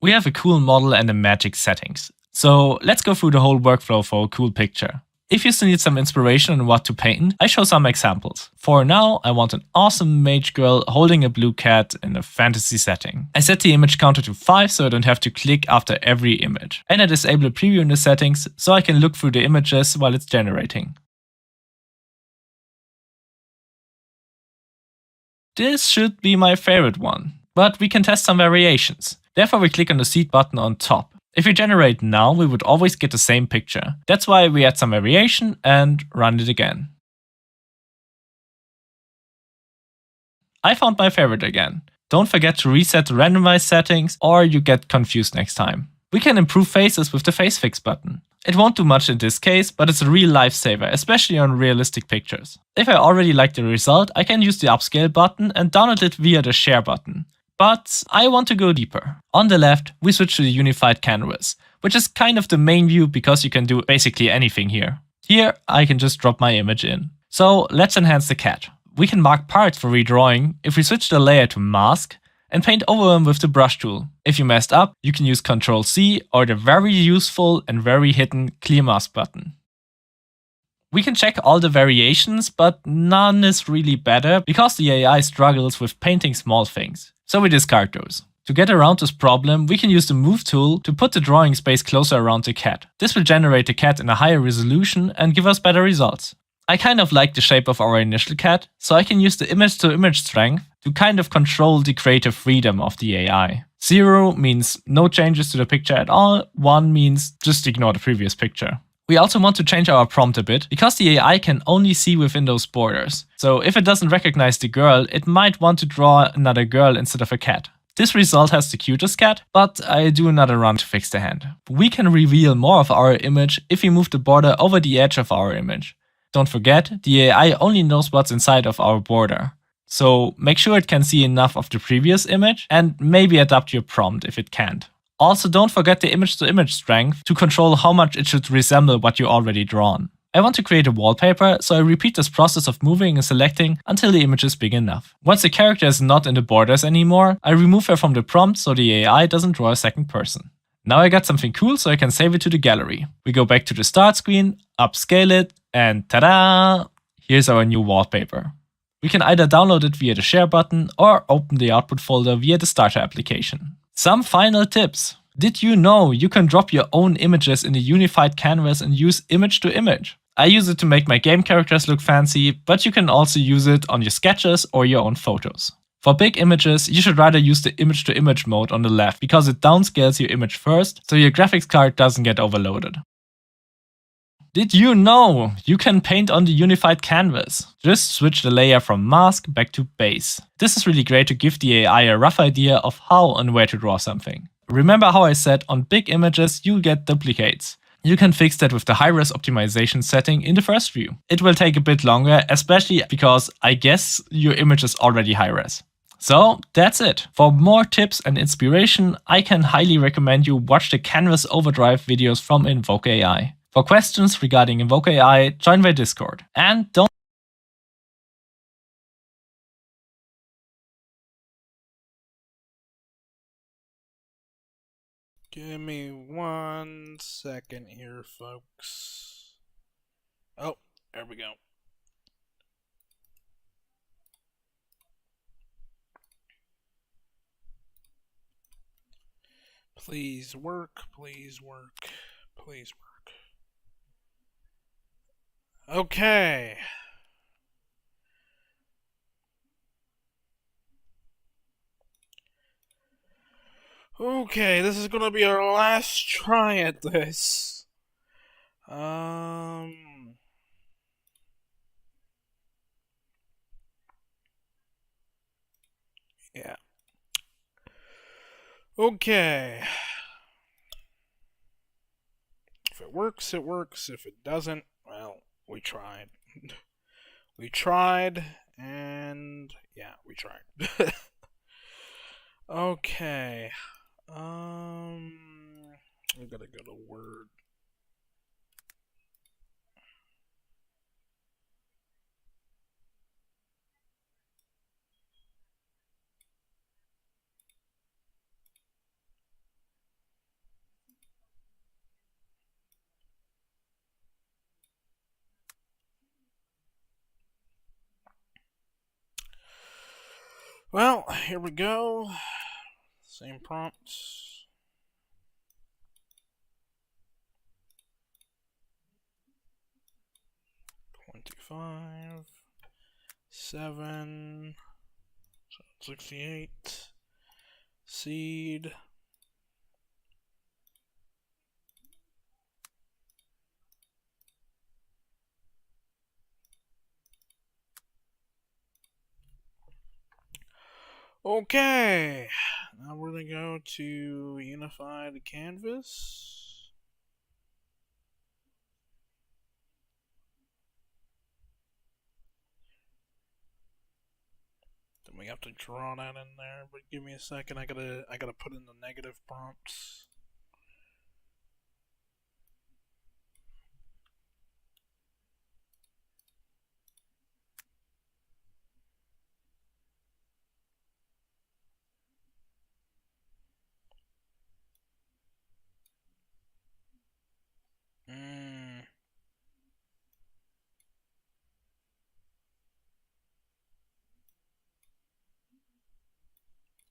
We have a cool model and a magic settings. So let's go through the whole workflow for a cool picture. If you still need some inspiration on what to paint, I show some examples. For now, I want an awesome mage girl holding a blue cat in a fantasy setting. I set the image counter to 5 so I don't have to click after every image. And I disable a preview in the settings so I can look through the images while it's generating. This should be my favorite one, but we can test some variations. Therefore we click on the seed button on top. If we generate now, we would always get the same picture. That's why we add some variation and run it again. I found my favorite again. Don't forget to reset the randomize settings or you get confused next time. We can improve faces with the face fix button. It won't do much in this case, but it's a real lifesaver, especially on realistic pictures. If I already like the result, I can use the upscale button and download it via the share button. But I want to go deeper. On the left, we switch to the unified canvas, which is kind of the main view because you can do basically anything here. Here, I can just drop my image in. So let's enhance the cat. We can mark parts for redrawing if we switch the layer to mask and paint over them with the brush tool. If you messed up, you can use Ctrl+C or the very useful and very hidden clear mask button. We can check all the variations, but none is really better because the AI struggles with painting small things. So we discard those. To get around this problem, we can use the Move tool to put the drawing space closer around the cat. This will generate the cat in a higher resolution and give us better results. I kind of like the shape of our initial cat, so I can use the image-to-image strength to kind of control the creative freedom of the AI. 0 means no changes to the picture at all, 1 means just ignore the previous picture. We also want to change our prompt a bit, because the AI can only see within those borders. So if it doesn't recognize the girl, it might want to draw another girl instead of a cat. This result has the cutest cat, but I do another run to fix the hand. We can reveal more of our image if we move the border over the edge of our image. Don't forget, the AI only knows what's inside of our border. So make sure it can see enough of the previous image and maybe adapt your prompt if it can't. Also, don't forget the image-to-image strength to control how much it should resemble what you already drawn. I want to create a wallpaper, so I repeat this process of moving and selecting until the image is big enough. Once the character is not in the borders anymore, I remove her from the prompt so the AI doesn't draw a second person. Now I got something cool, so I can save it to the gallery. We go back to the start screen, upscale it, and ta-da! Here's our new wallpaper. We can either download it via the share button or open the output folder via the starter application. Some final tips. Did you know you can drop your own images in a unified canvas and use image to image? I use it to make my game characters look fancy, but you can also use it on your sketches or your own photos. For big images, you should rather use the image to image mode on the left because it downscales your image first, so your graphics card doesn't get overloaded. Did you know you can paint on the unified canvas? Just switch the layer from mask back to base. This is really great to give the AI a rough idea of how and where to draw something. Remember how I said on big images you'll get duplicates. You can fix that with the high-res optimization setting in the first view. It will take a bit longer, especially because I guess your image is already high-res. So that's it. For more tips and inspiration, I can highly recommend you watch the Canvas Overdrive videos from InvokeAI. For questions regarding InvokeAI, join my Discord. And don't Give me 1 second here, folks. Oh, there we go. Please work, please work, please work. Okay. Okay, this is gonna be our last try at this. Yeah. Okay. If it works, it works. If it doesn't, well, we tried. We tried, and yeah, we tried. Okay. We gotta go to Word. Well, here we go. Same prompts. 25, 7, 68, seed. Okay, now we're gonna go to Unified Canvas. Then we have to draw that in there, but give me a second. I gotta put in the negative prompts.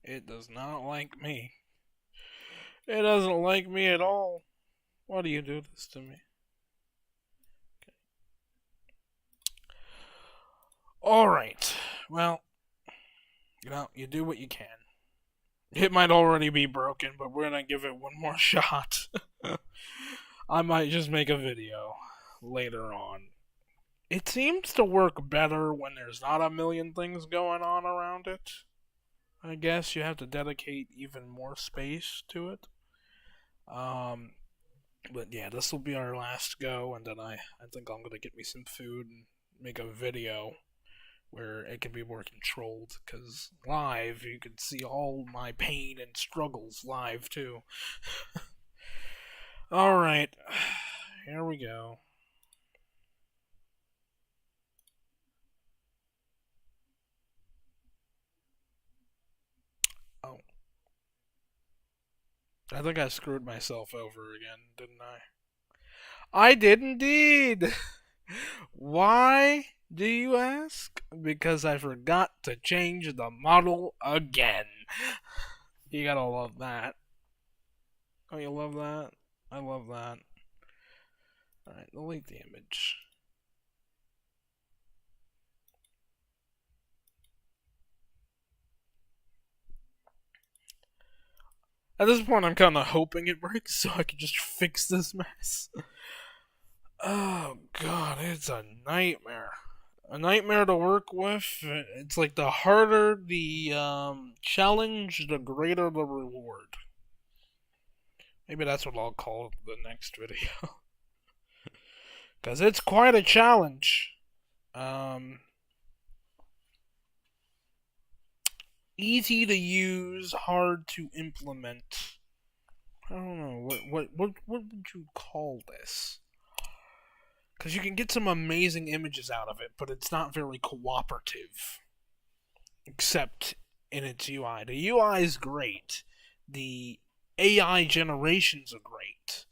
It does not like me. It doesn't like me at all. Why do you do this to me? Alright. Well, you do what you can. It might already be broken, but we're gonna give it one more shot. I might just make a video later on. It seems to work better when there's not a million things going on around it. I guess you have to dedicate even more space to it. But yeah, this will be our last go, and then I think I'm gonna get me some food and make a video where it can be more controlled. Cause live, you can see all my pain and struggles live too. All right, here we go. Oh, I think I screwed myself over again, didn't I? I did indeed! Why, do you ask? Because I forgot to change the model again. You gotta love that. Oh, you love that? I love that. Alright, delete the image. At this point, I'm kind of hoping it breaks so I can just fix this mess. Oh god, it's a nightmare. A nightmare to work with. It's like the harder the challenge, the greater the reward. Maybe that's what I'll call the next video. Because it's quite a challenge. Easy to use, hard to implement. I don't know what would you call this? Because you can get some amazing images out of it, but it's not very cooperative. Except in its UI. The UI is great. The AI generations are great.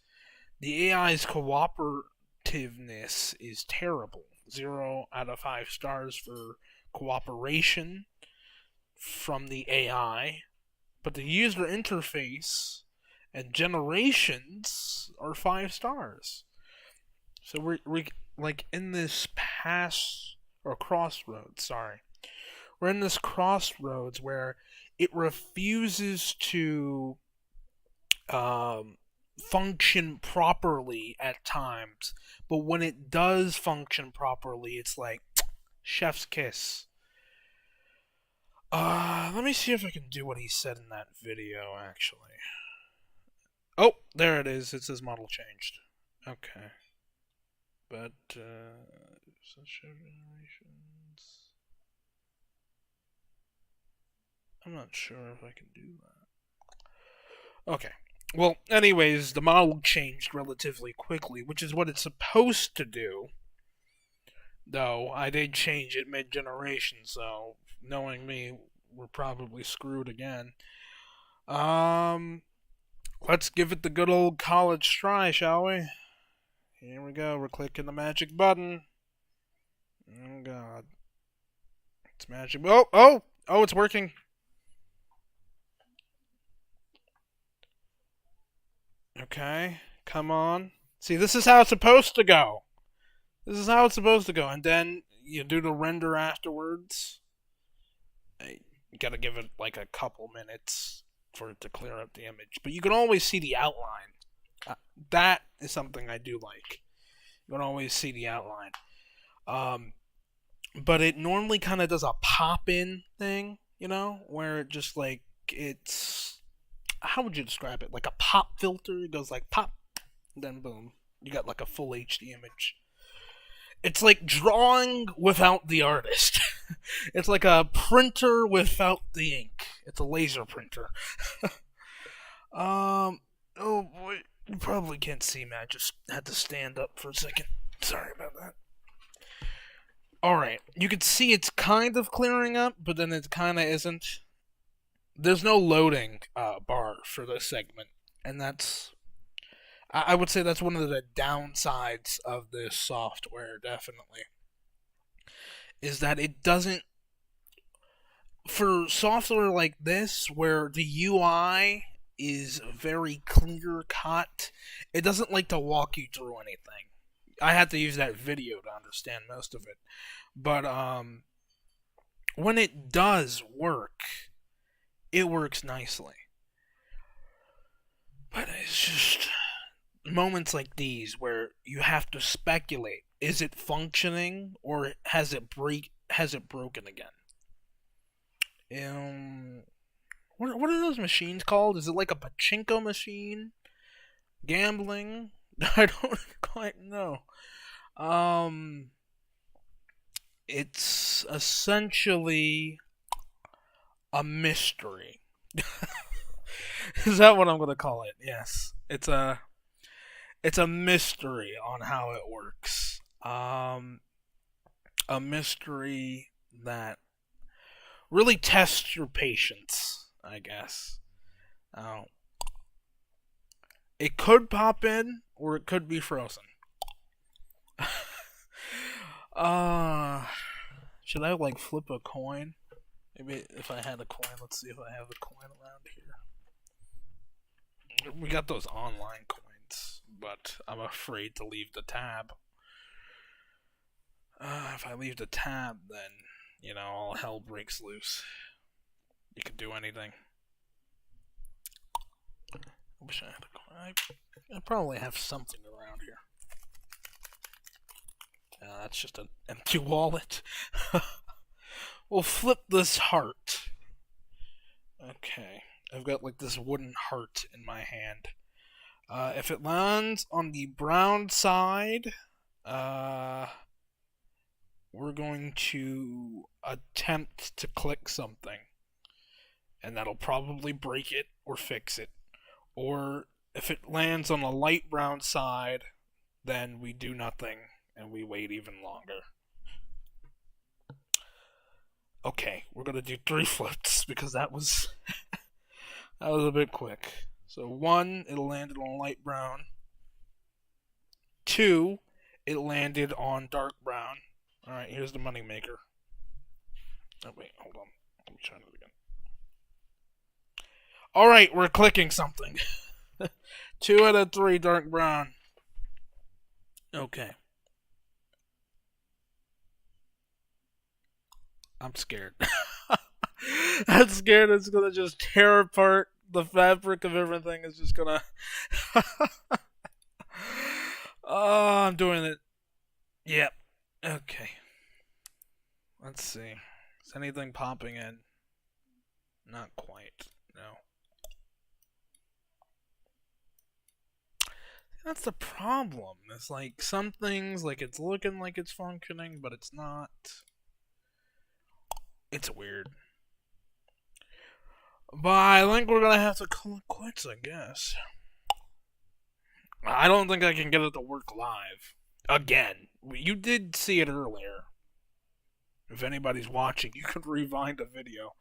The AI's cooperativeness is terrible. 0 out of 5 stars for cooperation from the AI, but the user interface and generations are 5 stars. So we're like in this crossroads. Sorry, we're in this crossroads where it refuses to function properly at times, but when it does function properly, it's like chef's kiss. Let me see if I can do what he said in that video, actually. Oh, there it is. It says model changed. Okay. But, such generations. I'm not sure if I can do that. Okay. Well, anyways, the model changed relatively quickly, which is what it's supposed to do. Though, I did change it mid-generation, so knowing me, we're probably screwed again. Let's give it the good old college try, shall we? Here we go, we're clicking the magic button. Oh god. It's magic. Oh, it's working. Okay, come on. See, this is how it's supposed to go. This is how it's supposed to go. And then you do the render afterwards. You gotta give it like a couple minutes for it to clear up the image. But you can always see the outline. That is something I do like. You can always see the outline. But it normally kind of does a pop-in thing, where it just like, it's... How would you describe it? Like a pop filter? It goes like pop, then boom. You got like a full HD image. It's like drawing without the artist. It's like a printer without the ink. It's a laser printer. Oh boy, you probably can't see me. I just had to stand up for a second. Sorry about that. Alright, you can see it's kind of clearing up, but then it kind of isn't. There's no loading bar for this segment, and I would say that's one of the downsides of this software, definitely. Is that it doesn't. For software like this, where the UI is very clear cut, it doesn't like to walk you through anything. I had to use that video to understand most of it. But, when it does work, it works nicely. But it's just moments like these where you have to speculate: is it functioning or has it broken again? What are those machines called? Is it like a pachinko machine? Gambling? I don't quite know. It's essentially a mystery. Is that what I'm gonna call it? Yes. It's a mystery on how it works. A mystery that really tests your patience, I guess. Oh. It could pop in, or it could be frozen. Should I like flip a coin? Maybe if I had a coin, let's see if I have a coin around here. We got those online coins, but I'm afraid to leave the tab. If I leave the tab, then, you know, all hell breaks loose. You can do anything. I wish I had a coin. I probably have something around here. That's just an empty wallet. We'll flip this heart. Okay. I've got like this wooden heart in my hand. If it lands on the brown side, we're going to attempt to click something. And that'll probably break it or fix it. Or if it lands on the light brown side, then we do nothing and we wait even longer. Okay, we're gonna do 3 flips because that was that was a bit quick. So 1, it landed on light brown. 2, it landed on dark brown. Alright, here's the money maker. Oh wait, hold on. Let me try it again. Alright, we're clicking something. 2 out of 3 dark brown. Okay. I'm scared. I'm scared it's gonna just tear apart the fabric of everything. It's just gonna. Oh, I'm doing it. Yep. Okay. Let's see. Is anything popping in? Not quite. No. That's the problem. It's like some things, like it's looking like it's functioning, but it's not. It's weird. But I think we're gonna have to call it quits, I guess. I don't think I can get it to work live. Again. You did see it earlier. If anybody's watching, you could rewind a video.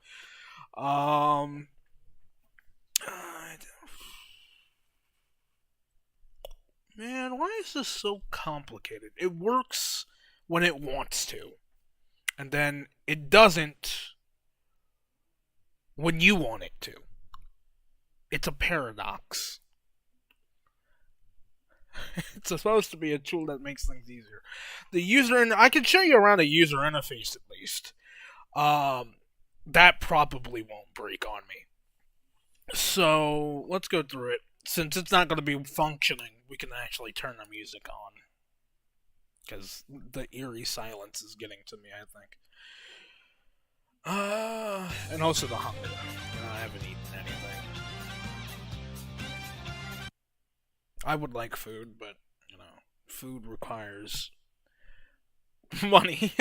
Man, why is this so complicated? It works when it wants to. And then it doesn't when you want it to. It's a paradox. It's supposed to be a tool that makes things easier. I can show you around a user interface at least. That probably won't break on me. So let's go through it. Since it's not going to be functioning, we can actually turn the music on. Because the eerie silence is getting to me, I think. And also the hunger. I haven't eaten anything. I would like food, but, you know, food requires money.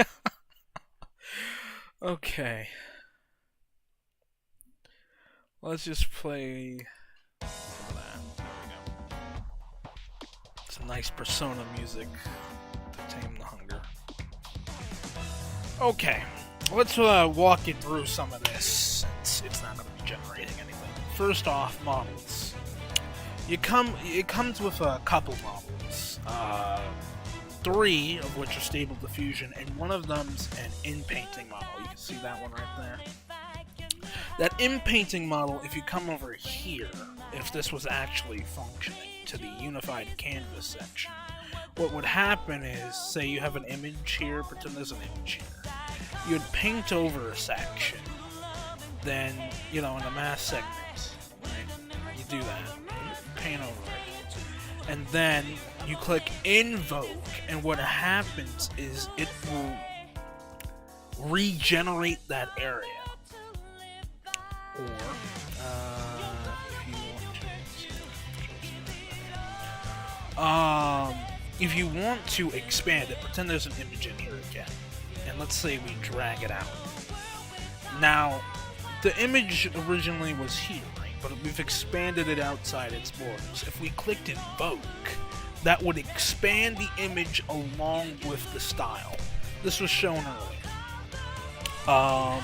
Okay. Let's just play that. There we go. Some nice Persona music to tame the hunger. Okay. Let's walk you through some of this, since it's not going to be generating anything. First off, models. It comes with a couple models. 3 of which are stable diffusion, and one of them's an in-painting model. You can see that one right there. That in-painting model, if you come over here, if this was actually functioning, to the unified canvas section, what would happen is, say you have an image here, pretend there's an image here. you'd paint over a section. Then, you know, in the mask segment, right, you do that, paint over it, and then you click invoke, and what happens is it will regenerate that area. Or, if you want to expand it, pretend there's an image in here again, and let's say we drag it out. Now, the image originally was here, right? But we've expanded it outside its borders. If we clicked invoke, that would expand the image along with the style. This was shown earlier.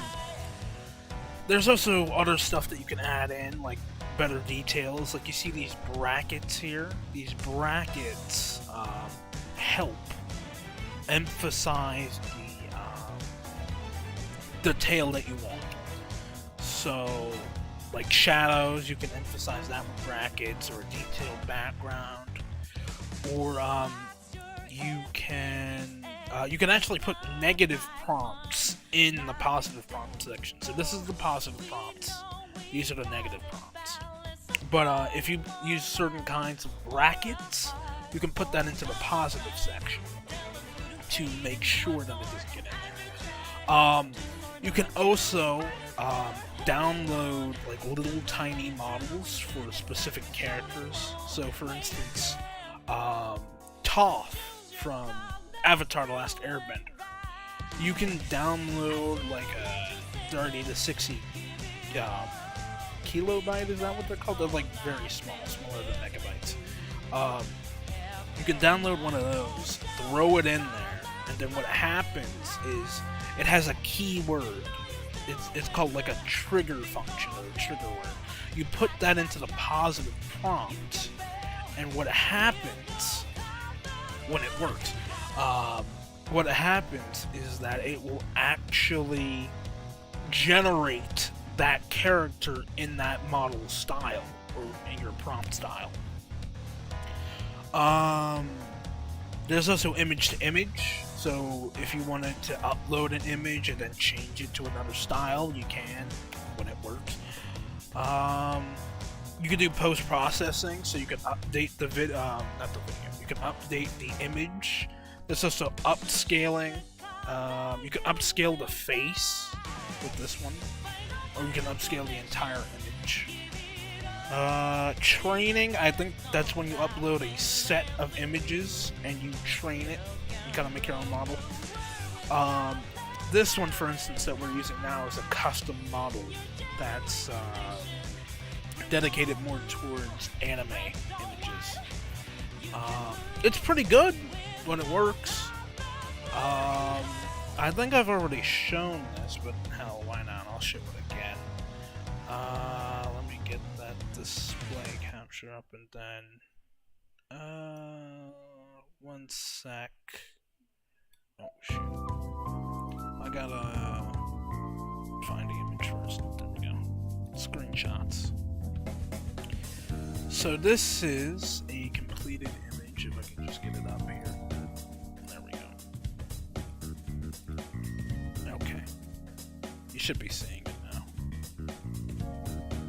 There's also other stuff that you can add in, like better details. Like you see these brackets here. These brackets help emphasize the detail that you want. So, like shadows, you can emphasize that with brackets, or a detailed background, or you can actually put negative prompts in the positive prompt section. So this is the positive prompts. These are the negative prompts. But if you use certain kinds of brackets, you can put that into the positive section to make sure that it doesn't get in there. You can also download like little tiny models for specific characters. So for instance, Toph from Avatar: The Last Airbender. You can download like a 30 to 60 kilobyte, is that what they're called? They're like very small, smaller than megabytes. You can download one of those, throw it in there, and then what happens is it has a keyword. It's called like a trigger function, or a trigger word. You put that into the positive prompt, and what happens when it works, what happens is that it will actually generate that character in that model style, or in your prompt style. There's also image to image. So if you wanted to upload an image and then change it to another style, you can when it works. You can do post-processing, so you can update the you can update the image. There's also upscaling. You can upscale the face with this one, or you can upscale the entire image. Training, I think that's when you upload a set of images and you train it. You kind of make your own model. This one, for instance, that we're using now is a custom model that's dedicated more towards anime images. It's pretty good when it works. I think I've already shown this, but hell, why not? I'll show it again. Let me get that display capture up, and then one sec. Oh shoot, I gotta find the image first. There we go. Screenshots. So this is a completed image, if I can just get it up here. There we go. Okay. You should be seeing it now.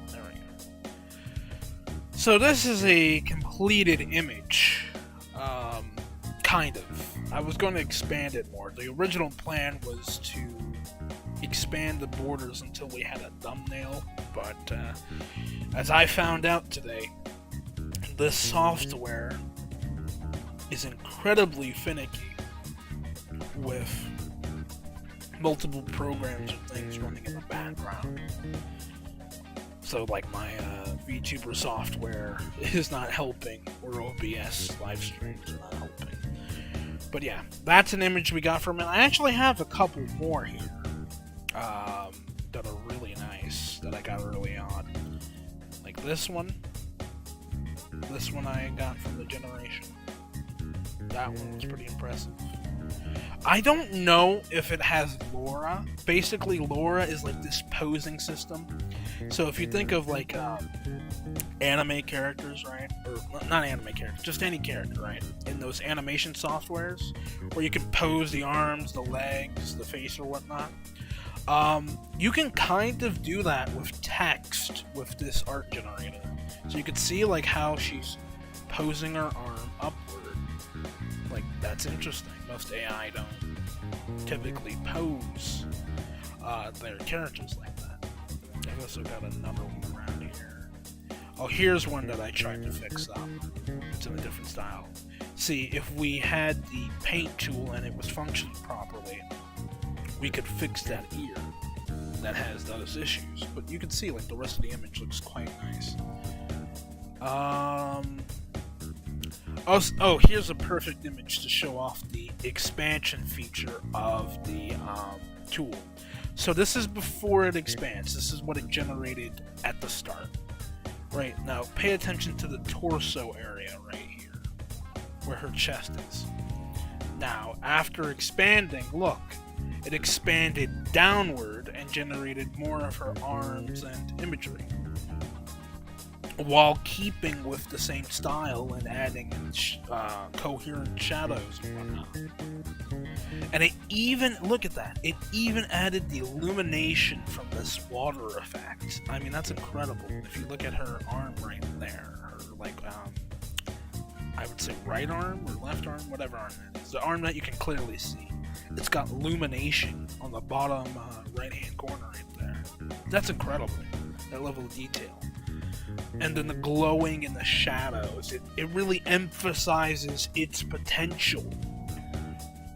There we go. So this is a completed image. Kind of. I was going to expand it more. The original plan was to expand the borders until we had a thumbnail, but as I found out today, this software is incredibly finicky with multiple programs and things running in the background. So like my VTuber software is not helping, or OBS live streams are not helping. But yeah, that's an image we got from it. I actually have a couple more here that are really nice that I got early on. Like this one. This one I got from the generation. That one was pretty impressive. I don't know if it has Laura. Basically, Laura is like this posing system. So if you think of like anime characters, right? Or not anime characters, just any character, right? In those animation softwares where you can pose the arms, the legs, the face, or whatnot. You can kind of do that with text with this art generator. So you can see like how she's posing her arm upward. Like, that's interesting. Most AI don't typically pose their characters like that. I've also got another one around here. Oh, here's one that I tried to fix up. It's in a different style. See, if we had the paint tool and it was functioning properly, we could fix that ear that has those issues. But you can see, like, the rest of the image looks quite nice. Oh, here's a perfect image to show off the expansion feature of the tool. So this is before it expands. This is what it generated at the start. Right, now pay attention to the torso area right here, where her chest is. Now, after expanding, look, it expanded downward and generated more of her arms and imagery, while keeping with the same style and adding coherent shadows and whatnot. And it even, look at that, it even added the illumination from this water effect. I mean, that's incredible. If you look at her arm right there, her, like, I would say right arm or left arm, whatever arm that is, the arm that you can clearly see. It's got illumination on the bottom right-hand corner right there. That's incredible, that level of detail. And then the glowing in the shadows, it really emphasizes its potential.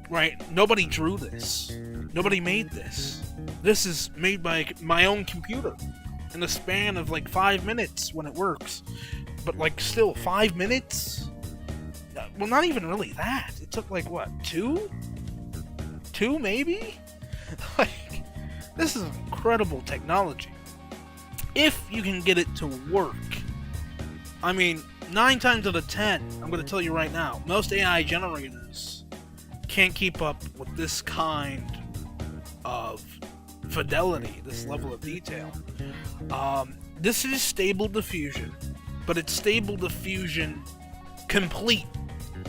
Right? Nobody drew this. Nobody made this. This is made by my own computer in the span of like 5 minutes when it works. But like still 5 minutes? Well, not even really that. It took like what, 2? 2 maybe? Like, this is incredible technology. If you can get it to work. I mean, 9 times out of 10, I'm going to tell you right now, most AI generators can't keep up with this kind of fidelity, this level of detail. This is stable diffusion, but it's stable diffusion complete,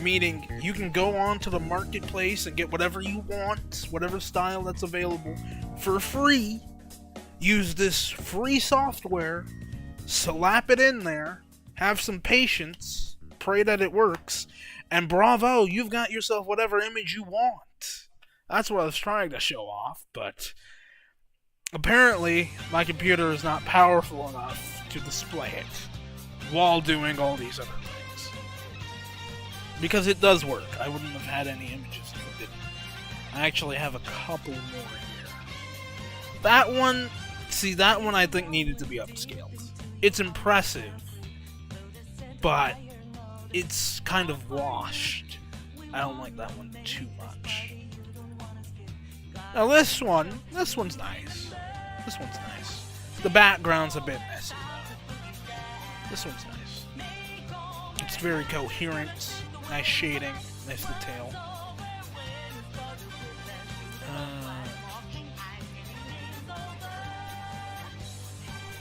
meaning you can go on to the marketplace and get whatever you want, whatever style that's available, for free. Use this free software, slap it in there, have some patience, pray that it works, and bravo, you've got yourself whatever image you want. That's what I was trying to show off, but apparently my computer is not powerful enough to display it while doing all these other things. Because it does work. I wouldn't have had any images if it didn't. I actually have a couple more here. That one, see, that one I think needed to be upscaled. It's impressive, but it's kind of washed. I don't like that one too much. Now this one's nice. This one's nice. The background's a bit messy though. This one's nice. It's very coherent, nice shading, nice detail.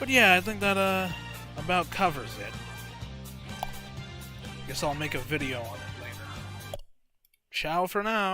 But yeah, I think that about covers it. Guess I'll make a video on it later. Ciao for now.